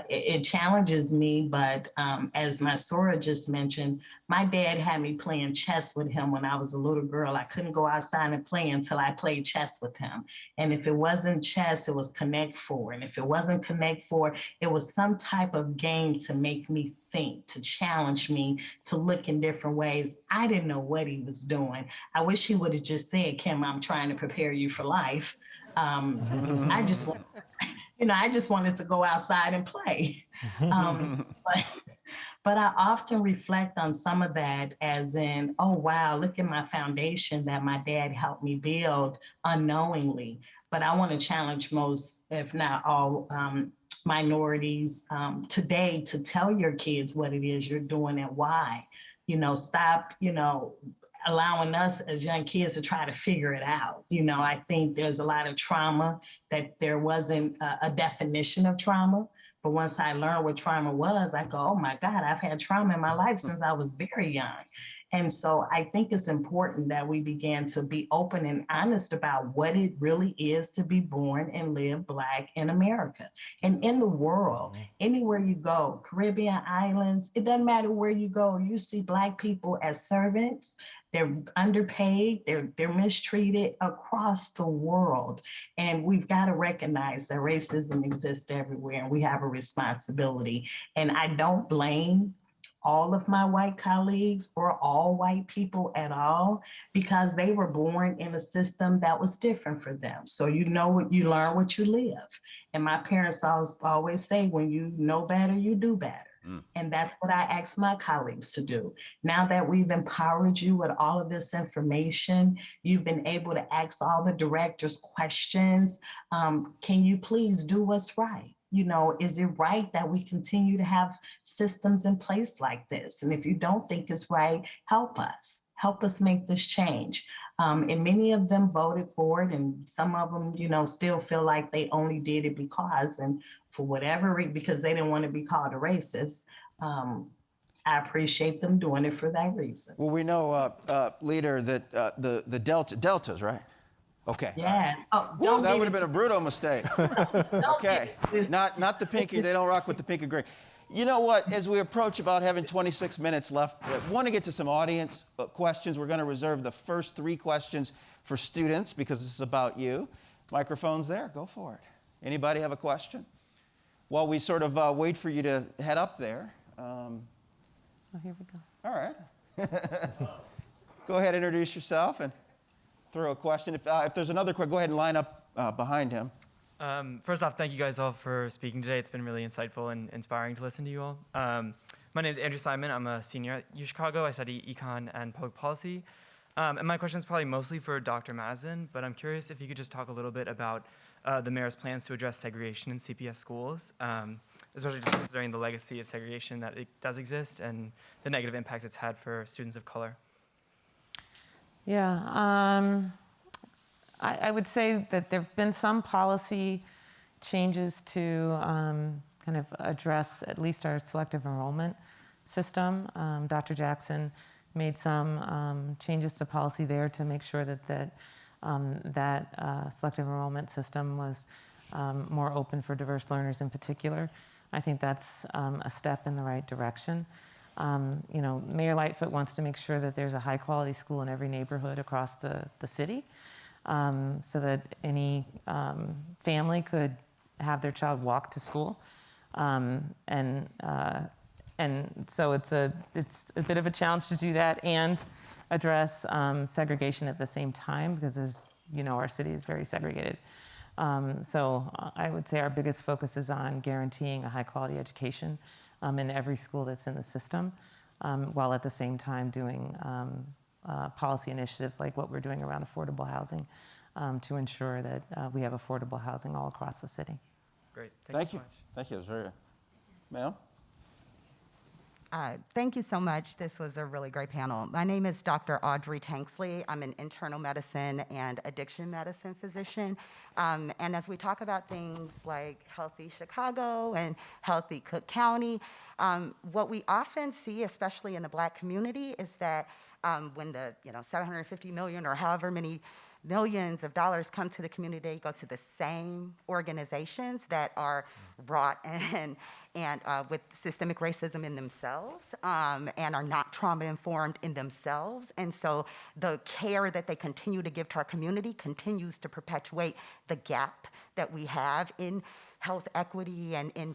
it challenges me, but as my Sora just mentioned, my dad had me playing chess with him when I was a little girl. I couldn't go outside and play until I played chess with him. And if it wasn't chess, it was Connect Four. And if it wasn't Connect Four, it was some type of game to make me think, to challenge me, to look in different ways. I didn't know what he was doing. I wish he would have just said, Kim, I'm trying to prepare you for life. I just wanted I just wanted to go outside and play. But I often reflect on some of that as in, oh, wow, look at my foundation that my dad helped me build unknowingly. But I want to challenge most, if not all, minorities today to tell your kids what it is you're doing and why. Stop, allowing us as young kids to try to figure it out. I think there's a lot of trauma that there wasn't a definition of trauma. But once I learned what trauma was, I go, oh my God, I've had trauma in my life since I was very young. And so I think it's important that we began to be open and honest about what it really is to be born and live Black in America and in the world. Anywhere you go, Caribbean islands, it doesn't matter where you go, you see Black people as servants. They're underpaid, they're mistreated across the world. And we've got to recognize that racism exists everywhere and we have a responsibility. And I don't blame all of my white colleagues or all white people at all, because they were born in a system that was different for them. So you learn what you live. And my parents always say, when you know better, you do better. And that's what I ask my colleagues to do. Now that we've empowered you with all of this information, you've been able to ask all the directors questions. Can you please do what's right? Is it right that we continue to have systems in place like this? And if you don't think it's right, help us make this change. And many of them voted for it, and some of them, still feel like they only did it because, and for whatever reason, because they didn't want to be called a racist. I appreciate them doing it for that reason.
Well, we know, leader, that the Deltas, right? Okay.
Yeah. Oh,
Well, that would have been a brutal mistake. Okay.
Don't
Not the pinky. They don't rock with the pink and green. You know what? As we approach about having 26 minutes left, I want to get to some audience questions. We're going to reserve the first 3 questions for students because this is about you. Microphone's there. Go for it. Anybody have a question? While we sort of wait for you to head up there.
Oh, here we go.
All right. Go ahead, introduce yourself and throw a question. If there's another question, go ahead and line up behind him.
First off, thank you guys all for speaking today. It's been really insightful and inspiring to listen to you all. My name is Andrew Simon. I'm a senior at UChicago. I study econ and public policy. And my question is probably mostly for Dr. Mazin, but I'm curious if you could just talk a little bit about the mayor's plans to address segregation in CPS schools, especially just considering the legacy of segregation that it does exist and the negative impacts it's had for students of color.
Yeah, I would say that there have been some policy changes to kind of address at least our selective enrollment system. Dr. Jackson made some changes to policy there to make sure that selective enrollment system was more open for diverse learners in particular. I think that's a step in the right direction. Mayor Lightfoot wants to make sure that there's a high-quality school in every neighborhood across the city, so that any family could have their child walk to school. And so it's a bit of a challenge to do that and address segregation at the same time, because as you know, our city is very segregated. So I would say our biggest focus is on guaranteeing a high-quality education in every school that's in the system, while at the same time doing policy initiatives like what we're doing around affordable housing to ensure that we have affordable housing all across the city.
Great.
Thank
so
you.
much.
Thank you. It was very, ma'am?
Thank you so much. This was a really great panel. My name is Dr. Audrey Tanksley. I'm an internal medicine and addiction medicine physician. And as we talk about things like Healthy Chicago and Healthy Cook County, what we often see, especially in the Black community, is that when the 750 million or however many millions of dollars come to the community, they go to the same organizations that are wrought and with systemic racism in themselves, and are not trauma informed in themselves. And so the care that they continue to give to our community continues to perpetuate the gap that we have in health equity and in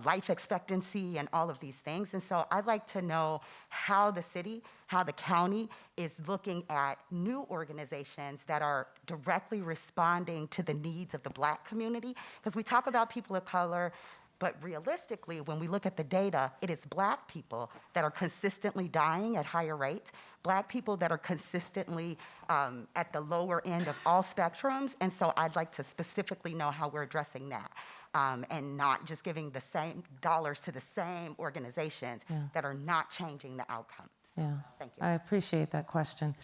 life expectancy and all of these things. And so I'd like to know how the city, how the county is looking at new organizations that are directly responding to the needs of the Black community. Because we talk about people of color, but realistically, when we look at the data, it is Black people that are consistently dying at higher rate, Black people that are consistently at the lower end of all spectrums. And so I'd like to specifically know how we're addressing that. And not just giving the same dollars to the same organizations that are not changing the outcomes.
Yeah,
Thank you.
I appreciate that question.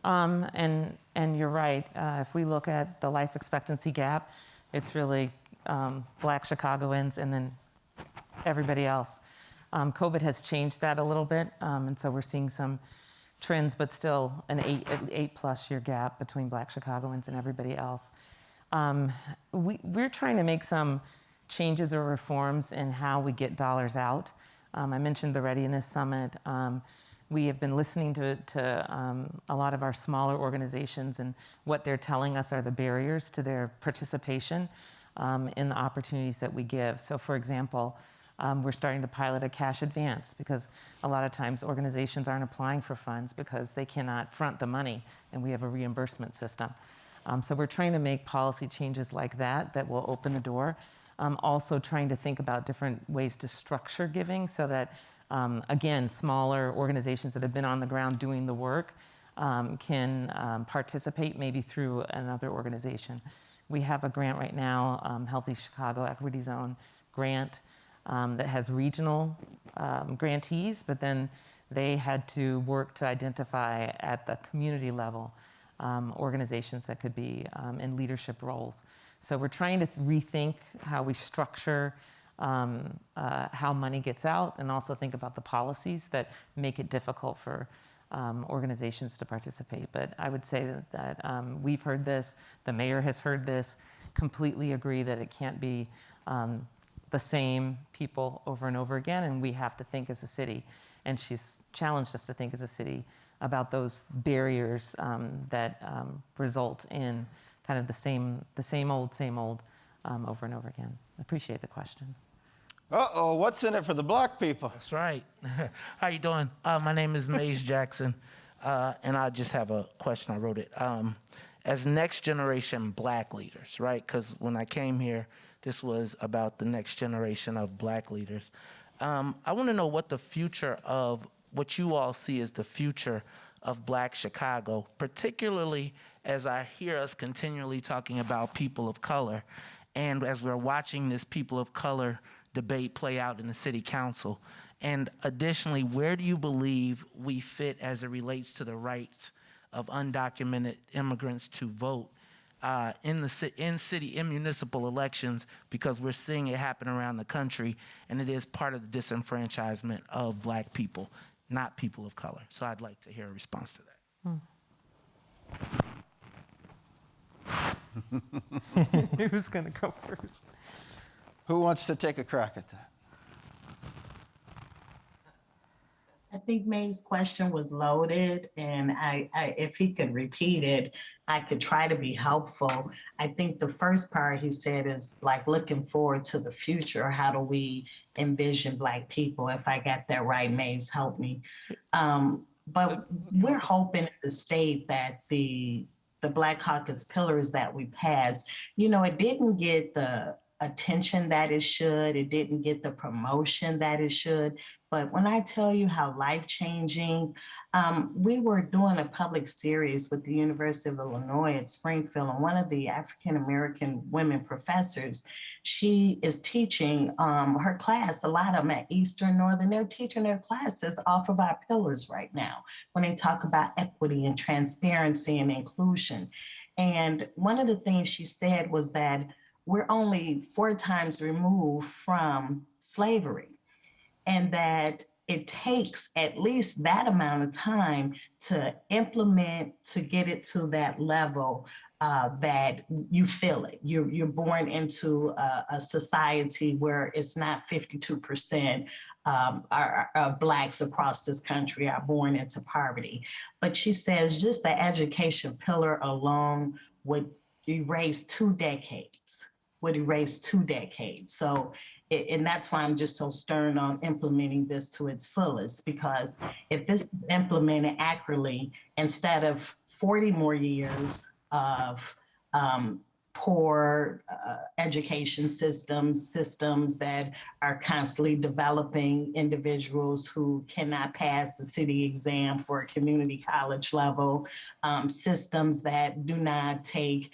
And you're right. If we look at the life expectancy gap, it's really Black Chicagoans and then everybody else. COVID has changed that a little bit, and so we're seeing some trends, but still an 8+ year gap between Black Chicagoans and everybody else. We're trying to make some changes or reforms in how we get dollars out. I mentioned the Readiness Summit. We have been listening to a lot of our smaller organizations, and what they're telling us are the barriers to their participation in the opportunities that we give. So for example, we're starting to pilot a cash advance, because a lot of times organizations aren't applying for funds because they cannot front the money, and we have a reimbursement system. So we're trying to make policy changes like that that will open the door. Also trying to think about different ways to structure giving so that, again, smaller organizations that have been on the ground doing the work can participate maybe through another organization. We have a grant right now, Healthy Chicago Equity Zone grant, that has regional grantees, but then they had to work to identify at the community level organizations that could be in leadership roles. So we're trying to rethink how we structure how money gets out, and also think about the policies that make it difficult for organizations to participate. But I would say that we've heard this, the mayor has heard this, completely agree that it can't be the same people over and over again, and we have to think as a city. And she's challenged us to think as a city about those barriers that result in kind of the same old over and over again. I appreciate the question.
Uh-oh, what's in it for the Black people?
That's right. How you doing? My name is Maze Jackson, and I just have a question. I wrote it. As next generation Black leaders, right? Because when I came here, this was about the next generation of Black leaders. I want to know what the future of, what you all see as the future of Black Chicago, particularly as I hear us continually talking about people of color, and as we're watching this people of color debate play out in the city council. And additionally, where do you believe we fit as it relates to the rights of undocumented immigrants to vote in municipal elections, because we're seeing it happen around the country, and it is part of the disenfranchisement of Black people, not people of color. So I'd like to hear a response to that.
Who's going to go first?
Who wants to take a crack at that?
I think May's question was loaded, and if he could repeat it, I could try to be helpful. I think the first part he said is like looking forward to the future. How do we envision Black people? If I got that right, Mays, help me. But we're hoping in the state that the Black Caucus pillars that we passed, it didn't get the attention that it should. It didn't get the promotion that it should. But when I tell you how life-changing, we were doing a public series with the University of Illinois at Springfield, and one of the African-American women professors, she is teaching her class, a lot of them at Eastern Northern, they're teaching their classes off of our pillars right now when they talk about equity and transparency and inclusion. And one of the things she said was that we're only 4 times removed from slavery, and that it takes at least that amount of time to implement, to get it to that level that you feel it. You're born into a society where it's not 52% Blacks across this country are born into poverty. But she says just the education pillar alone would erase 2 decades, So and that's why I'm just so stern on implementing this to its fullest, because if this is implemented accurately, instead of 40 more years of poor education systems that are constantly developing individuals who cannot pass the city exam for a community college level, systems that do not take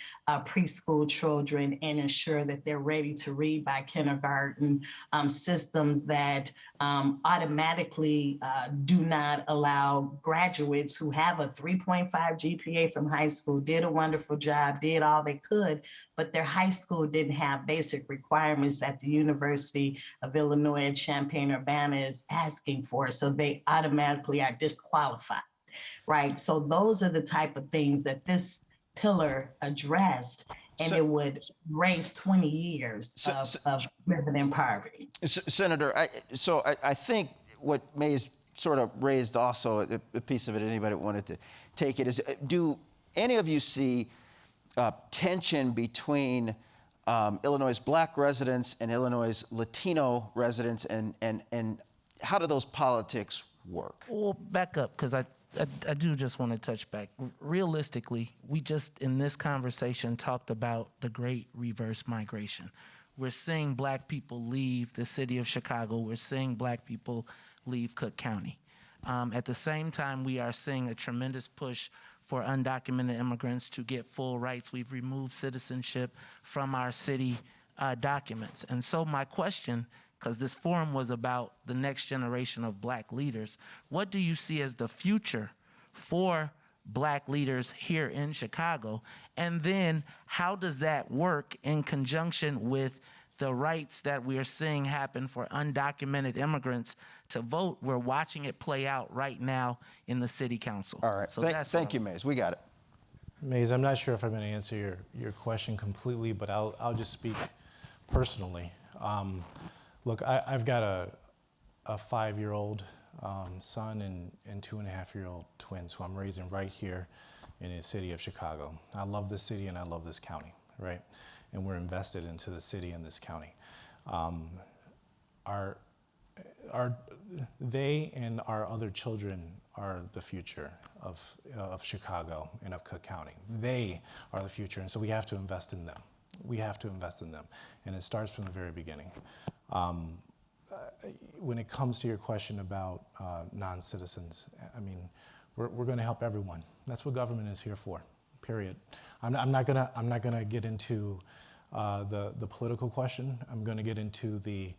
preschool children and ensure that they're ready to read by kindergarten, systems that automatically do not allow graduates who have a 3.5 GPA from high school, did a wonderful job, did all they could, but their high school didn't have basic requirements that the University of Illinois at Champaign-Urbana is asking for, so they automatically are disqualified, right? So those are the type of things that this pillar addressed, and it would raise 20 years of living in poverty.
Senator, I think what May's sort of raised also, a piece of it, anybody that wanted to take it, is do any of you see tension between Illinois' Black residents and Illinois' Latino residents, and how do those politics work?
Well, back up, because I do just want to touch back. Realistically, we just in this conversation talked about the great reverse migration. We're seeing Black people leave the city of Chicago. We're seeing Black people leave Cook County. At the same time, we are seeing a tremendous push for undocumented immigrants to get full rights. We've removed citizenship from our city documents. And so my question, because this forum was about the next generation of Black leaders, what do you see as the future for Black leaders here in Chicago? And then how does that work in conjunction with the rights that we are seeing happen for undocumented immigrants to vote? We're watching it play out right now in the city council.
All right,
So
thank you, Mays. We got it.
Mays, I'm not sure if I'm going to answer your question completely, but I'll just speak personally. Look, I've got a 5-year-old son and 2.5-year-old twins who I'm raising right here in the city of Chicago. I love this city and I love this county, right? And we're invested into the city and this county. They and our other children are the future of Chicago and of Cook County. They are the future, and so we have to invest in them. We have to invest in them, and it starts from the very beginning. When it comes to your question about non-citizens, I mean, we're going to help everyone. That's what government is here for. Period. I'm not gonna get into the political question. I'm going to get into the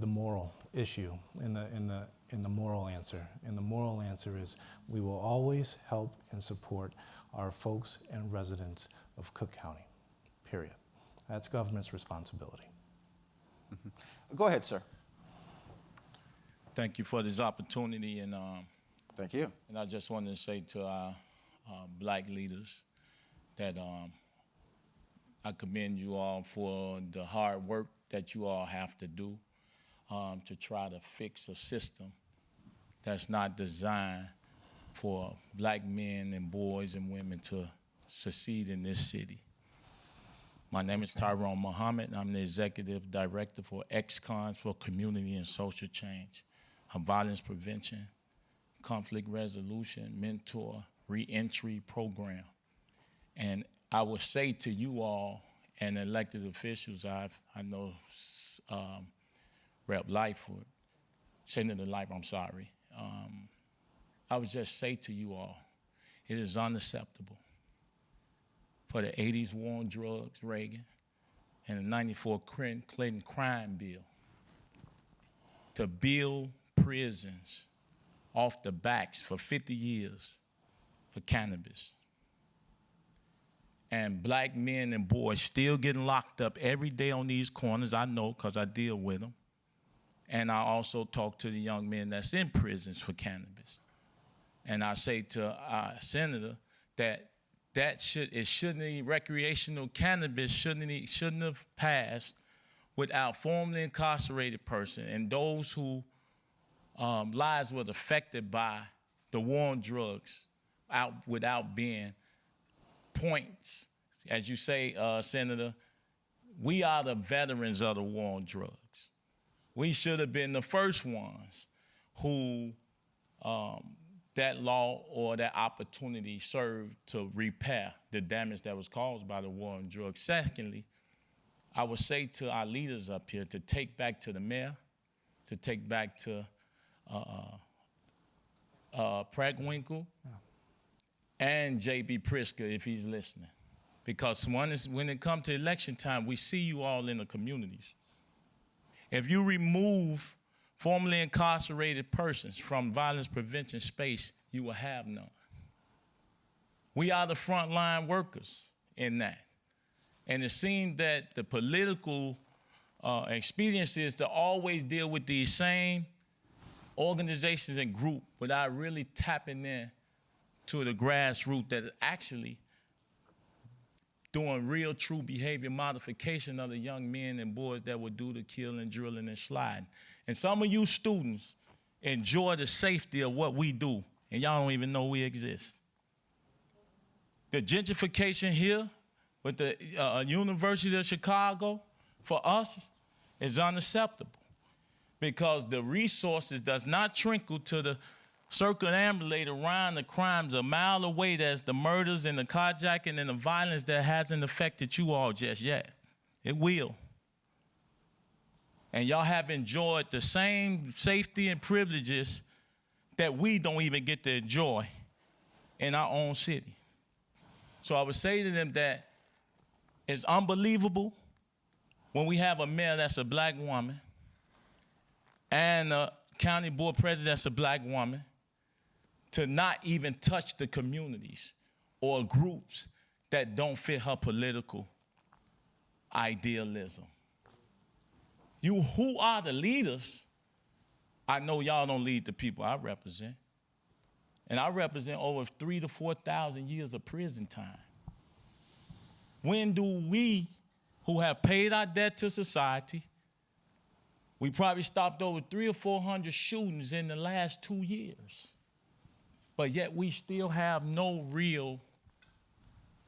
moral issue and the moral answer. And the moral answer is we will always help and support our folks and residents of Cook County. Period. That's government's responsibility.
Mm-hmm. Go ahead, sir.
Thank you for this opportunity, and
thank you.
And I just wanted to say to our Black leaders that I commend you all for the hard work that you all have to do to try to fix a system that's not designed for black men and boys and women to succeed in this city. My name is Tyrone Muhammad, and I'm the Executive Director for ex-cons for Community and Social Change, a violence prevention, conflict resolution, mentor, re-entry program. And I would say to you all and elected officials, I know Rep. Lightfoot, Senator Lightfoot, I'm sorry. I would just say to you all, it is unacceptable for the 80s war on drugs, Reagan, and the 94 Clinton crime bill to build prisons off the backs for 50 years for cannabis. And black men and boys still getting locked up every day on these corners. I know because I deal with them. And I also talk to the young men that's in prisons for cannabis. And I say to our senator that recreational cannabis shouldn't have passed without formerly incarcerated person and those who lives were affected by the war on drugs without being points. As you say, Senator, we are the veterans of the war on drugs. We should have been the first ones who that law or that opportunity served to repair the damage that was caused by the war on drugs. Secondly, I would say to our leaders up here to take back to the mayor, to take back to Prattwinkle and J.B. Pritzker if he's listening. Because when it comes to election time, we see you all in the communities. If you remove formerly incarcerated persons from violence prevention space, you will have none. We are the frontline workers in that. And it seems that the political expediency is to always deal with these same organizations and groups without really tapping in to the grassroots that is actually doing real, true behavior modification of the young men and boys that would do the killing, drilling, and sliding. And some of you students enjoy the safety of what we do, and y'all don't even know we exist. The gentrification here with the University of Chicago, for us, is unacceptable because the resources does not trickle to the circumambulate around the crimes a mile away. That's the murders and the carjacking and the violence that hasn't affected you all just yet. It will. And y'all have enjoyed the same safety and privileges that we don't even get to enjoy in our own city. So I would say to them that it's unbelievable when we have a mayor that's a black woman and a county board president that's a black woman to not even touch the communities or groups that don't fit her political idealism. You who are the leaders, I know y'all don't lead the people I represent. And I represent over 3,000 to 4,000 years of prison time. When do we, who have paid our debt to society, we probably stopped over 300 or 400 shootings in the last 2 years. But yet we still have no real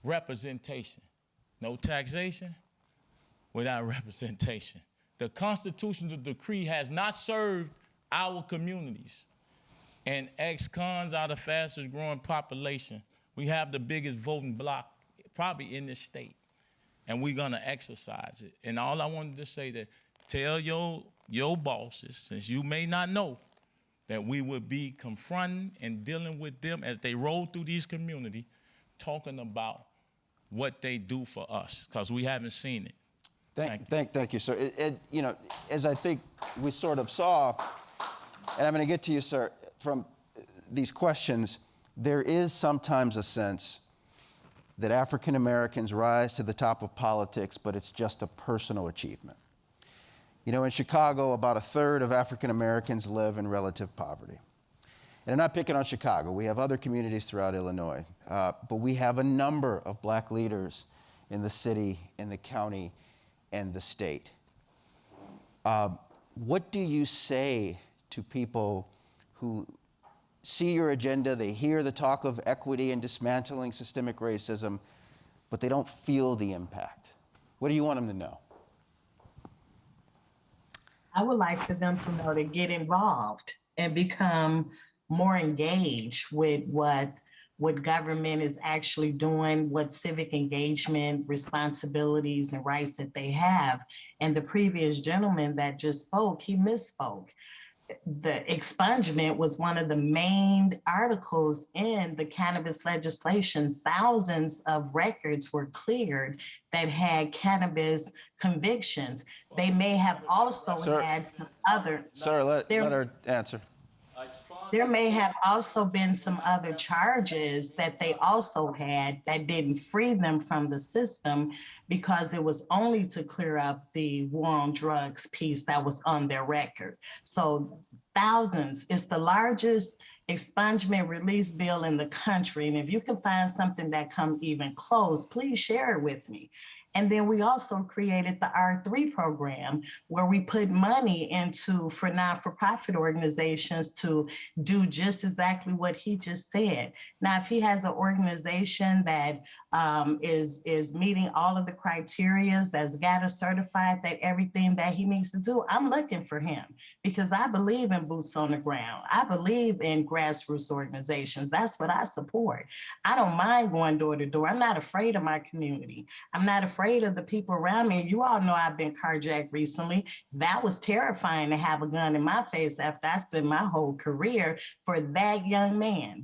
representation. No taxation without representation. The constitutional decree has not served our communities. And ex-cons are the fastest growing population. We have the biggest voting bloc probably in this state. And we're gonna exercise it. And all I wanted to say that tell your bosses, since you may not know, that we would be confronting and dealing with them as they roll through these communities, talking about what they do for us, because we haven't seen it.
Thank you, sir. You know, as I think we sort of saw, and I'm going to get to you, sir, from these questions, there is sometimes a sense that African Americans rise to the top of politics, but it's just a personal achievement. You know, in Chicago, about a third of African Americans live in relative poverty. And I'm not picking on Chicago. We have other communities throughout Illinois. But we have a number of black leaders in the city, in the county, and the state. What do you say to people who see your agenda, they hear the talk of equity and dismantling systemic racism, but they don't feel the impact? What do you want them to know?
I would like for them to know to get involved and become more engaged with what government is actually doing, what civic engagement responsibilities and rights that they have. And the previous gentleman that just spoke, he misspoke. The expungement was one of the main articles in the cannabis legislation. Thousands of records were cleared that had cannabis convictions. They may have also had some other.
Sir, let her answer.
There may have also been some other charges that they also had that didn't free them from the system because it was only to clear up the war on drugs piece that was on their record. So thousands, it's the largest expungement release bill in the country. And if you can find something that come even close, please share it with me. And then we also created the R3 program where we put money into for not-for-profit organizations to do just exactly what he just said. Now, if he has an organization that is meeting all of the criteria, that's got a certified that everything that he needs to do, I'm looking for him because I believe in boots on the ground. I believe in grassroots organizations. That's what I support. I don't mind going door to door. I'm not afraid of my community. I'm not afraid of the people around me. You all know I've been carjacked recently. That was terrifying to have a gun in my face after I spent my whole career for that young man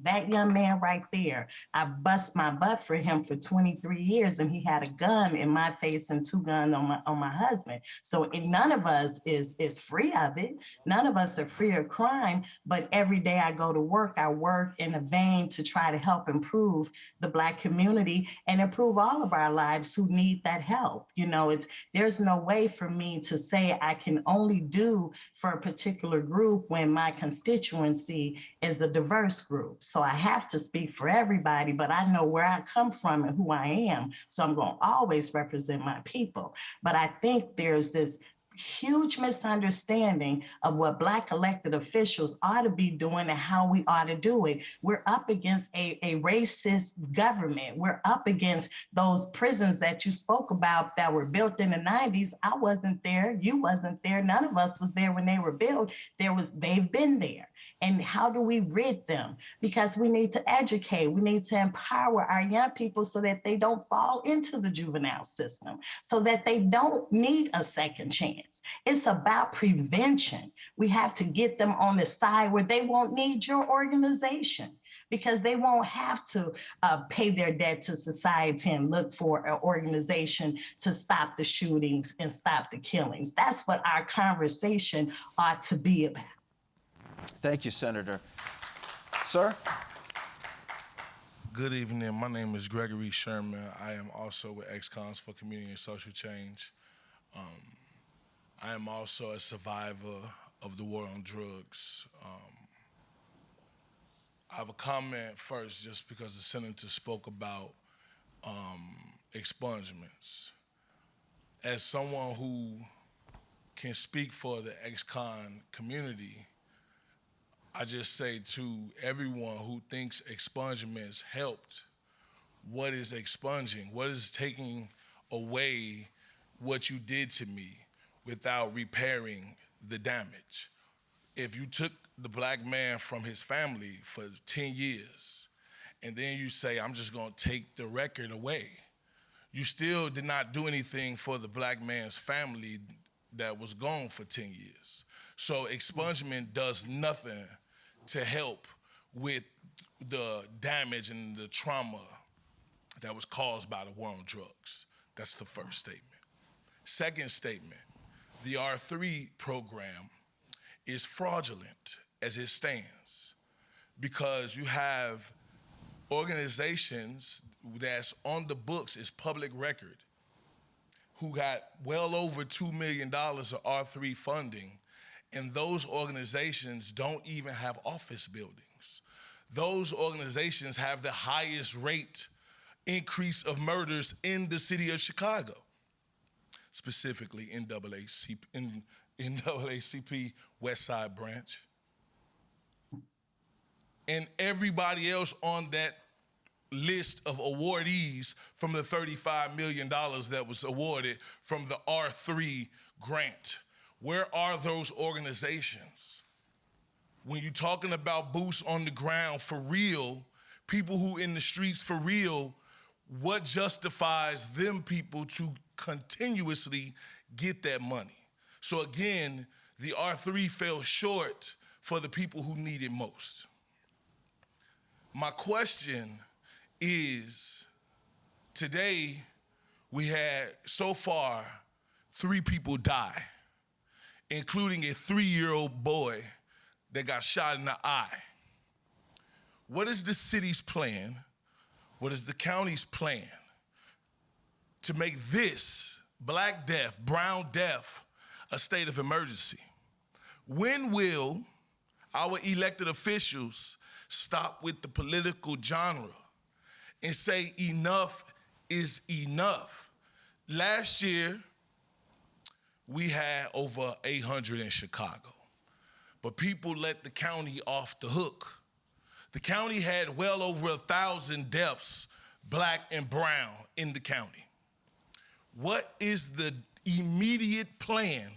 right there. I bust my butt for him for 23 years and he had a gun in my face and two guns on my husband. So none of us is free of it. None of us are free of crime, but every day I go to work, I work in a vein to try to help improve the Black community and improve all of our lives who need that help. You know, there's no way for me to say I can only do for a particular group when my constituency is a diverse group. So I have to speak for everybody, but I know where I come from and who I am. So I'm going to always represent my people. But I think there's this huge misunderstanding of what Black elected officials ought to be doing and how we ought to do it. We're up against a racist government. We're up against those prisons that you spoke about that were built in the 90s. I wasn't there. You wasn't there. None of us was there when they were built. They've been there. And how do we rid them? Because we need to educate. We need to empower our young people so that they don't fall into the juvenile system, so that they don't need a second chance. It's about prevention. We have to get them on the side where they won't need your organization because they won't have to pay their debt to society and look for an organization to stop the shootings and stop the killings. That's what our conversation ought to be about.
Thank you, Senator. Sir?
Good evening. My name is Gregory Sherman. I am also with Ex-Cons for Community and Social Change. I am also a survivor of the war on drugs. I have a comment first just because the senator spoke about expungements. As someone who can speak for the ex-con community, I just say to everyone who thinks expungements helped, what is expunging? What is taking away what you did to me without repairing the damage? If you took the Black man from his family for 10 years, and then you say, I'm just gonna take the record away, you still did not do anything for the Black man's family that was gone for 10 years. So expungement does nothing to help with the damage and the trauma that was caused by the war on drugs. That's the first statement. Second statement, the R3 program is fraudulent as it stands because you have organizations that's on the books, is public record, who got well over $2 million of R3 funding, and those organizations don't even have office buildings. Those organizations have the highest rate increase of murders in the city of Chicago, specifically NAACP West Side Branch. And everybody else on that list of awardees from the $35 million that was awarded from the R3 grant. Where are those organizations? When you're talking about boots on the ground for real, people who in the streets for real, what justifies them people to continuously get that money? So again, the R3 fell short for the people who need it most. My question is, today we had so far 3 people die, including a 3-year-old boy that got shot in the eye. What is the city's plan? What is the county's plan to make this black death, brown death, a state of emergency? When will our elected officials stop with the political genre and say enough is enough? Last year, we had over 800 in Chicago, but people let the county off the hook. The county had well over 1,000 deaths, black and brown, in the county. What is the immediate plan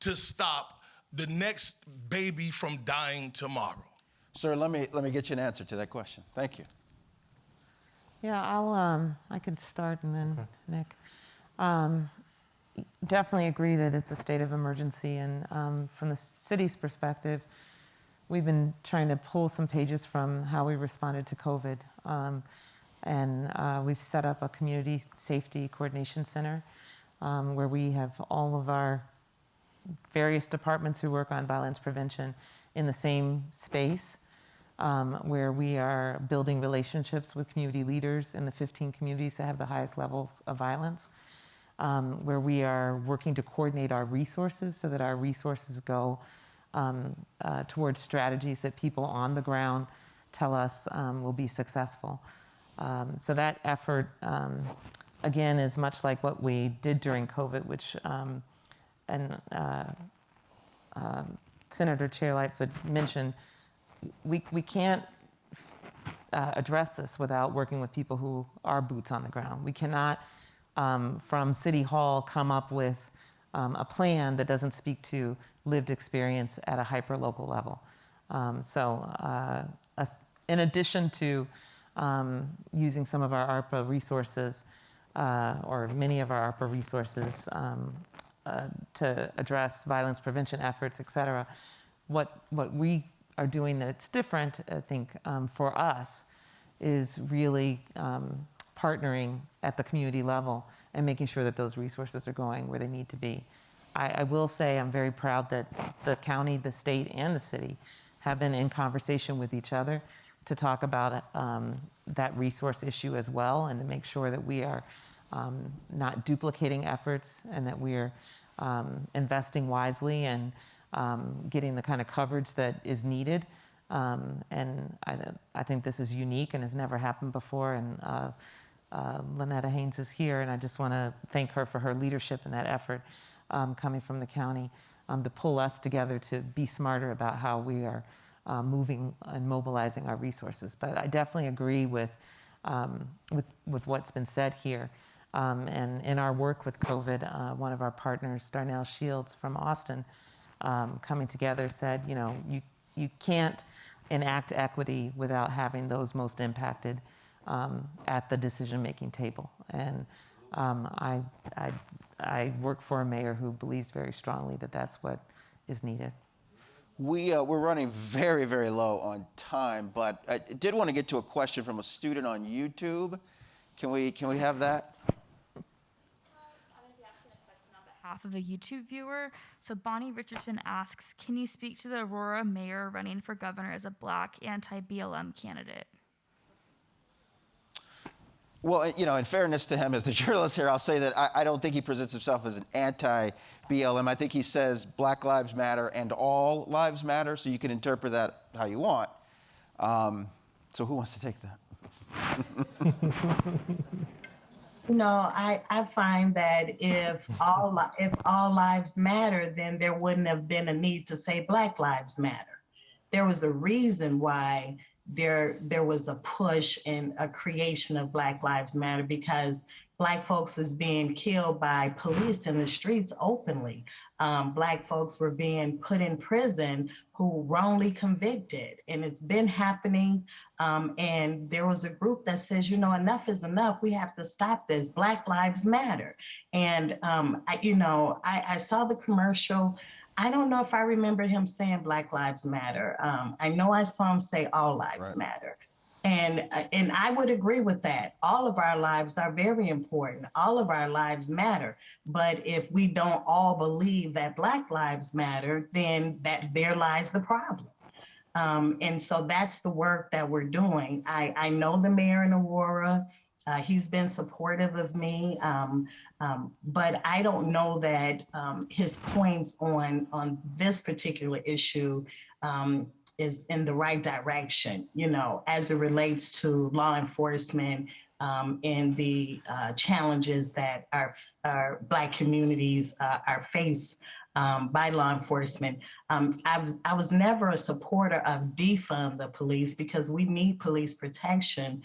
to stop the next baby from dying tomorrow?
Sir, let me get you an answer to that question. Thank you.
Yeah, I could start and then Nick. Definitely agree that it's a state of emergency, and from the city's perspective, we've been trying to pull some pages from how we responded to COVID, and we've set up a community safety coordination center where we have all of our various departments who work on violence prevention in the same space, where we are building relationships with community leaders in the 15 communities that have the highest levels of violence, where we are working to coordinate our resources so that our resources go towards strategies that people on the ground tell us will be successful. So that effort, again, is much like what we did during COVID, which Senator Chair Lightfoot mentioned. We can't address this without working with people who are boots on the ground. We cannot, from City Hall, come up with a plan that doesn't speak to lived experience at a hyper-local level. In addition to using some of our ARPA resources, or many of our ARPA resources to address violence prevention efforts, et cetera, what we are doing that's different, I think, for us, is really partnering at the community level and making sure that those resources are going where they need to be. I will say I'm very proud that the county, the state, and the city have been in conversation with each other to talk about that resource issue as well, and to make sure that we are not duplicating efforts, and that we're investing wisely and getting the kind of coverage that is needed. And I think this is unique and has never happened before. And Lynetta Haynes is here, and I just want to thank her for her leadership in that effort coming from the county to pull us together to be smarter about how we are moving and mobilizing our resources. But I definitely agree with what's been said here. And in our work with COVID, one of our partners, Darnell Shields from Austin, coming together said, you can't enact equity without having those most impacted at the decision-making table. And I work for a mayor who believes very strongly that that's what is needed.
We're running very, very low on time, but I did want to get to a question from a student on YouTube. Can we have that?
Behalf of a YouTube viewer. So Bonnie Richardson asks, can you speak to the Aurora mayor running for governor as a black anti-BLM candidate?
Well, in fairness to him, as the journalist here, I'll say that I don't think he presents himself as an anti-BLM. I think he says Black Lives Matter and all lives matter, so you can interpret that how you want. So who wants to take that?
I find that if all lives matter, then there wouldn't have been a need to say Black Lives Matter. There was a reason why there was a push and a creation of Black Lives Matter, because Black folks was being killed by police in the streets openly. Black folks were being put in prison who wrongly convicted, and it's been happening. And there was a group that says, enough is enough. We have to stop this. Black Lives Matter. And I saw the commercial. I don't know if I remember him saying Black Lives Matter. I know I saw him say All Lives Matter. And I would agree with that. All of our lives are very important. All of our lives matter. But if we don't all believe that Black Lives Matter, then there lies the problem. And so that's the work that we're doing. I know the mayor in Aurora. He's been supportive of me, but I don't know that his points on this particular issue is in the right direction, as it relates to law enforcement and the challenges that our Black communities are faced by law enforcement. I was never a supporter of defund the police, because we need police protection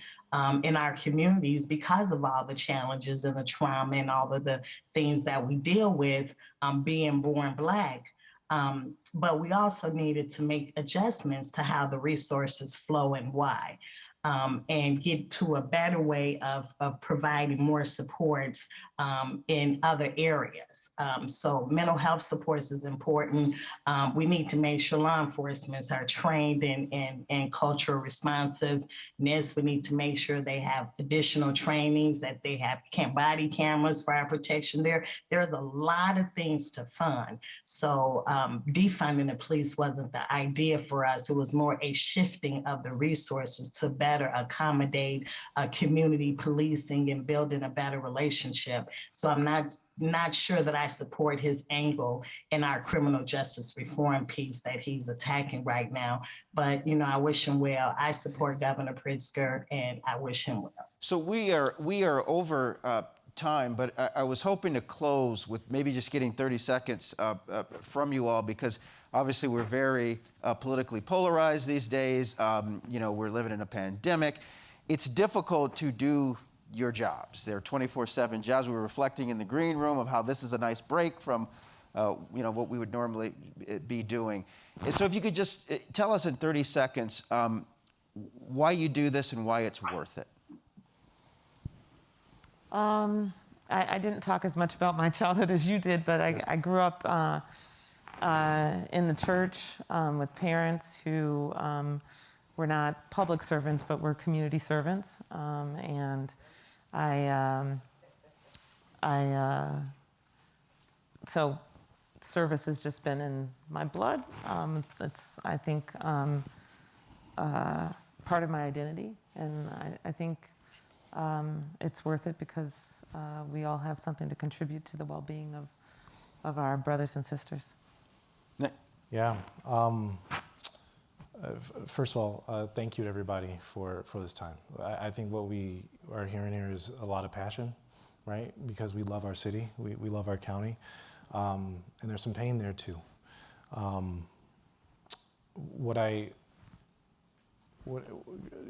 in our communities because of all the challenges and the trauma and all of the things that we deal with being born Black. But we also needed to make adjustments to how the resources flow and why. And get to a better way of providing more supports in other areas. So mental health supports is important. We need to make sure law enforcement are trained in cultural responsiveness. We need to make sure they have additional trainings, that they have body cameras for our protection. There's a lot of things to fund. So defunding the police wasn't the idea for us. It was more a shifting of the resources to better accommodate community policing and building a better relationship. So I'm not sure that I support his angle in our criminal justice reform piece that he's attacking right now. But, I wish him well. I support Governor Pritzker, and I wish him well.
So we are over time, but I was hoping to close with maybe just getting 30 seconds from you all, because obviously we're very politically polarized these days. We're living in a pandemic. It's difficult to do your jobs. They're 24/7 jobs. We were reflecting in the green room of how this is a nice break from what we would normally be doing. And so if you could just tell us in 30 seconds why you do this and why it's worth it.
I didn't talk as much about my childhood as you did, but I grew up in the church with parents who were not public servants, but were community servants. And so service has just been in my blood. It's, I think, part of my identity. And I think it's worth it because we all have something to contribute to the well-being of our brothers and sisters.
Yeah. First of all, thank you to everybody for this time. I think what we are hearing here is a lot of passion, right? Because we love our city, we love our county, and there's some pain there too.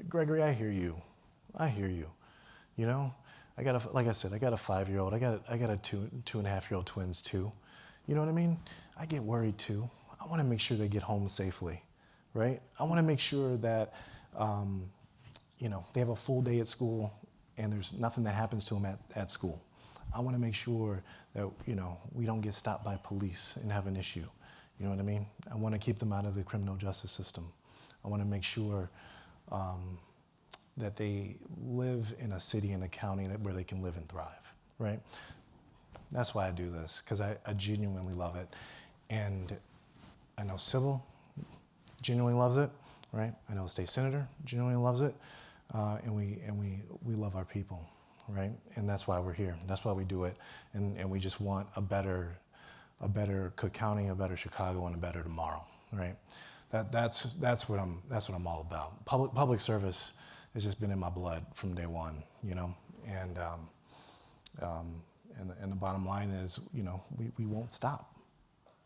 Gregory, I hear you. Like I said, I got a 5-year-old. I got a 2.5-year-old twins too. You know what I mean? I get worried too. I want to make sure they get home safely, right? I want to make sure that, they have a full day at school and there's nothing that happens to them at school. I want to make sure that, we don't get stopped by police and have an issue. You know what I mean? I want to keep them out of the criminal justice system. I want to make sure that they live in a city and a county where they can live and thrive, right? That's why I do this, because I genuinely love it. And I know Sybil genuinely loves it, right? I know the state senator genuinely loves it. And we love our people, right? And that's why we're here. That's why we do it. And we just want a better Cook County, a better Chicago, and a better tomorrow, right? That's what I'm all about. Public service has just been in my blood from day one, and And the bottom line is, we won't stop.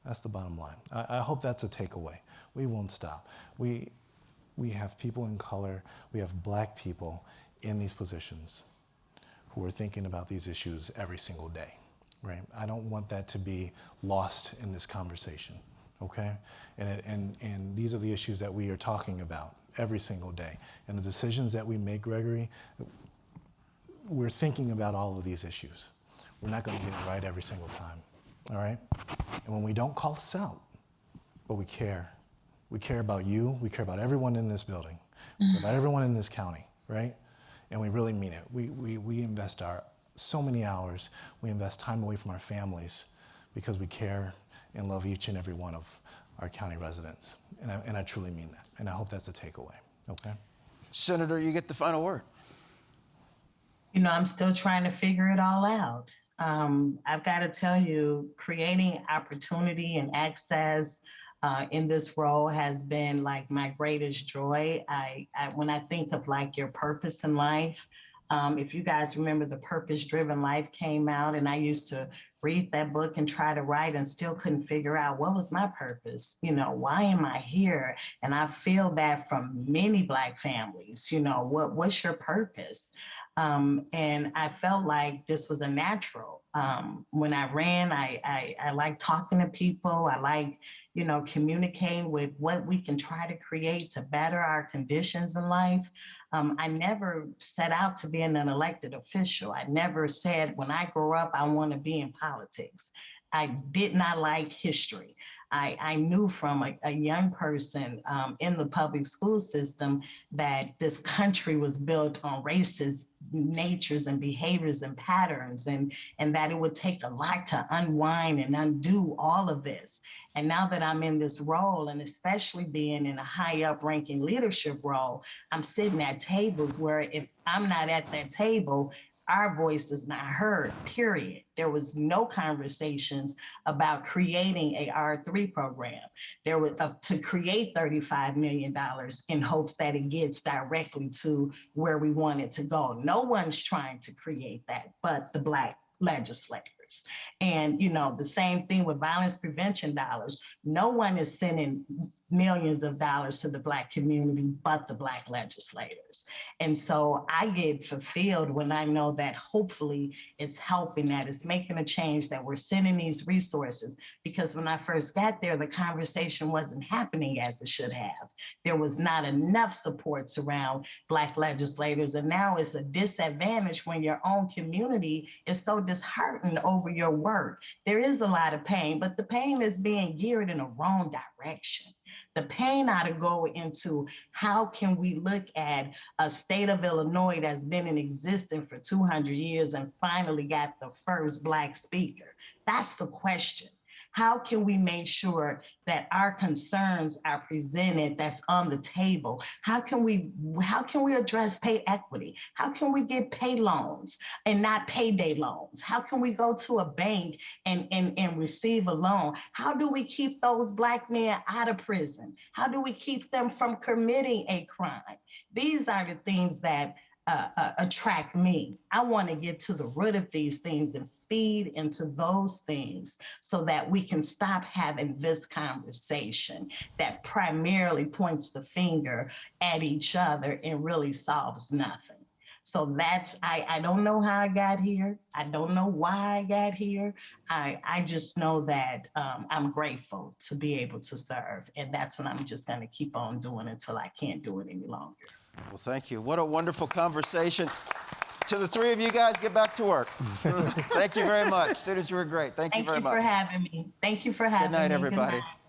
That's the bottom line. I hope that's a takeaway. We won't stop. We have people in color, we have black people in these positions who are thinking about these issues every single day, right? I don't want that to be lost in this conversation, okay? And these are the issues that we are talking about every single day. And the decisions that we make, Gregory, we're thinking about all of these issues. We're not going to get it right every single time, all right? And when we don't call us out, but we care. We care about you. We care about everyone in this building, about everyone in this county, right? And we really mean it. We invest so many hours. We invest time away from our families because we care and love each and every one of our county residents. And I truly mean that. And I hope that's a takeaway, okay?
Senator, you get the final word.
I'm still trying to figure it all out. I've got to tell you, creating opportunity and access in this role has been like my greatest joy. When I think of like your purpose in life, if you guys remember, The Purpose-Driven Life came out, and I used to read that book and try to write and still couldn't figure out what was my purpose. Why am I here? And I feel that from many Black families, what's your purpose? And I felt like this was a natural. When I ran, I like talking to people. I like, communicating with what we can try to create to better our conditions in life. I never set out to be an elected official. I never said, when I grow up, I want to be in politics. I did not like history. I knew from a young person in the public school system that this country was built on racist natures and behaviors and patterns, and that it would take a lot to unwind and undo all of this. And now that I'm in this role, and especially being in a high up ranking leadership role, I'm sitting at tables where if I'm not at that table, our voice is not heard, period. There was no conversations about creating a R3 program. There was to create $35 million in hopes that it gets directly to where we want it to go. No one's trying to create that but the Black legislators. And, the same thing with violence prevention dollars. No one is sending millions of dollars to the Black community but the Black legislators. And so I get fulfilled when I know that hopefully it's helping, that it's making a change, that we're sending these resources. Because when I first got there, the conversation wasn't happening as it should have. There was not enough supports around Black legislators. And now it's a disadvantage when your own community is so disheartened over your work. There is a lot of pain, but the pain is being geared in a wrong direction. The pain ought to go into how can we look at a state of Illinois that's been in existence for 200 years and finally got the first Black speaker. That's the question. How can we make sure that our concerns are presented, that's on the table? How can we address pay equity? How can we get pay loans and not payday loans? How can we go to a bank and receive a loan? How do we keep those Black men out of prison? How do we keep them from committing a crime? These are the things that attract me. I want to get to the root of these things and feed into those things so that we can stop having this conversation that primarily points the finger at each other and really solves nothing. So I don't know how I got here. I don't know why I got here. I just know that I'm grateful to be able to serve. And that's what I'm just going to keep on doing until I can't do it any longer.
Well, thank you. What a wonderful conversation. To the three of you guys, get back to work. Thank you very much. Students, you were great. Thank you very much.
Thank you for having me. Thank you for having me.
Good night, everybody.
Good night.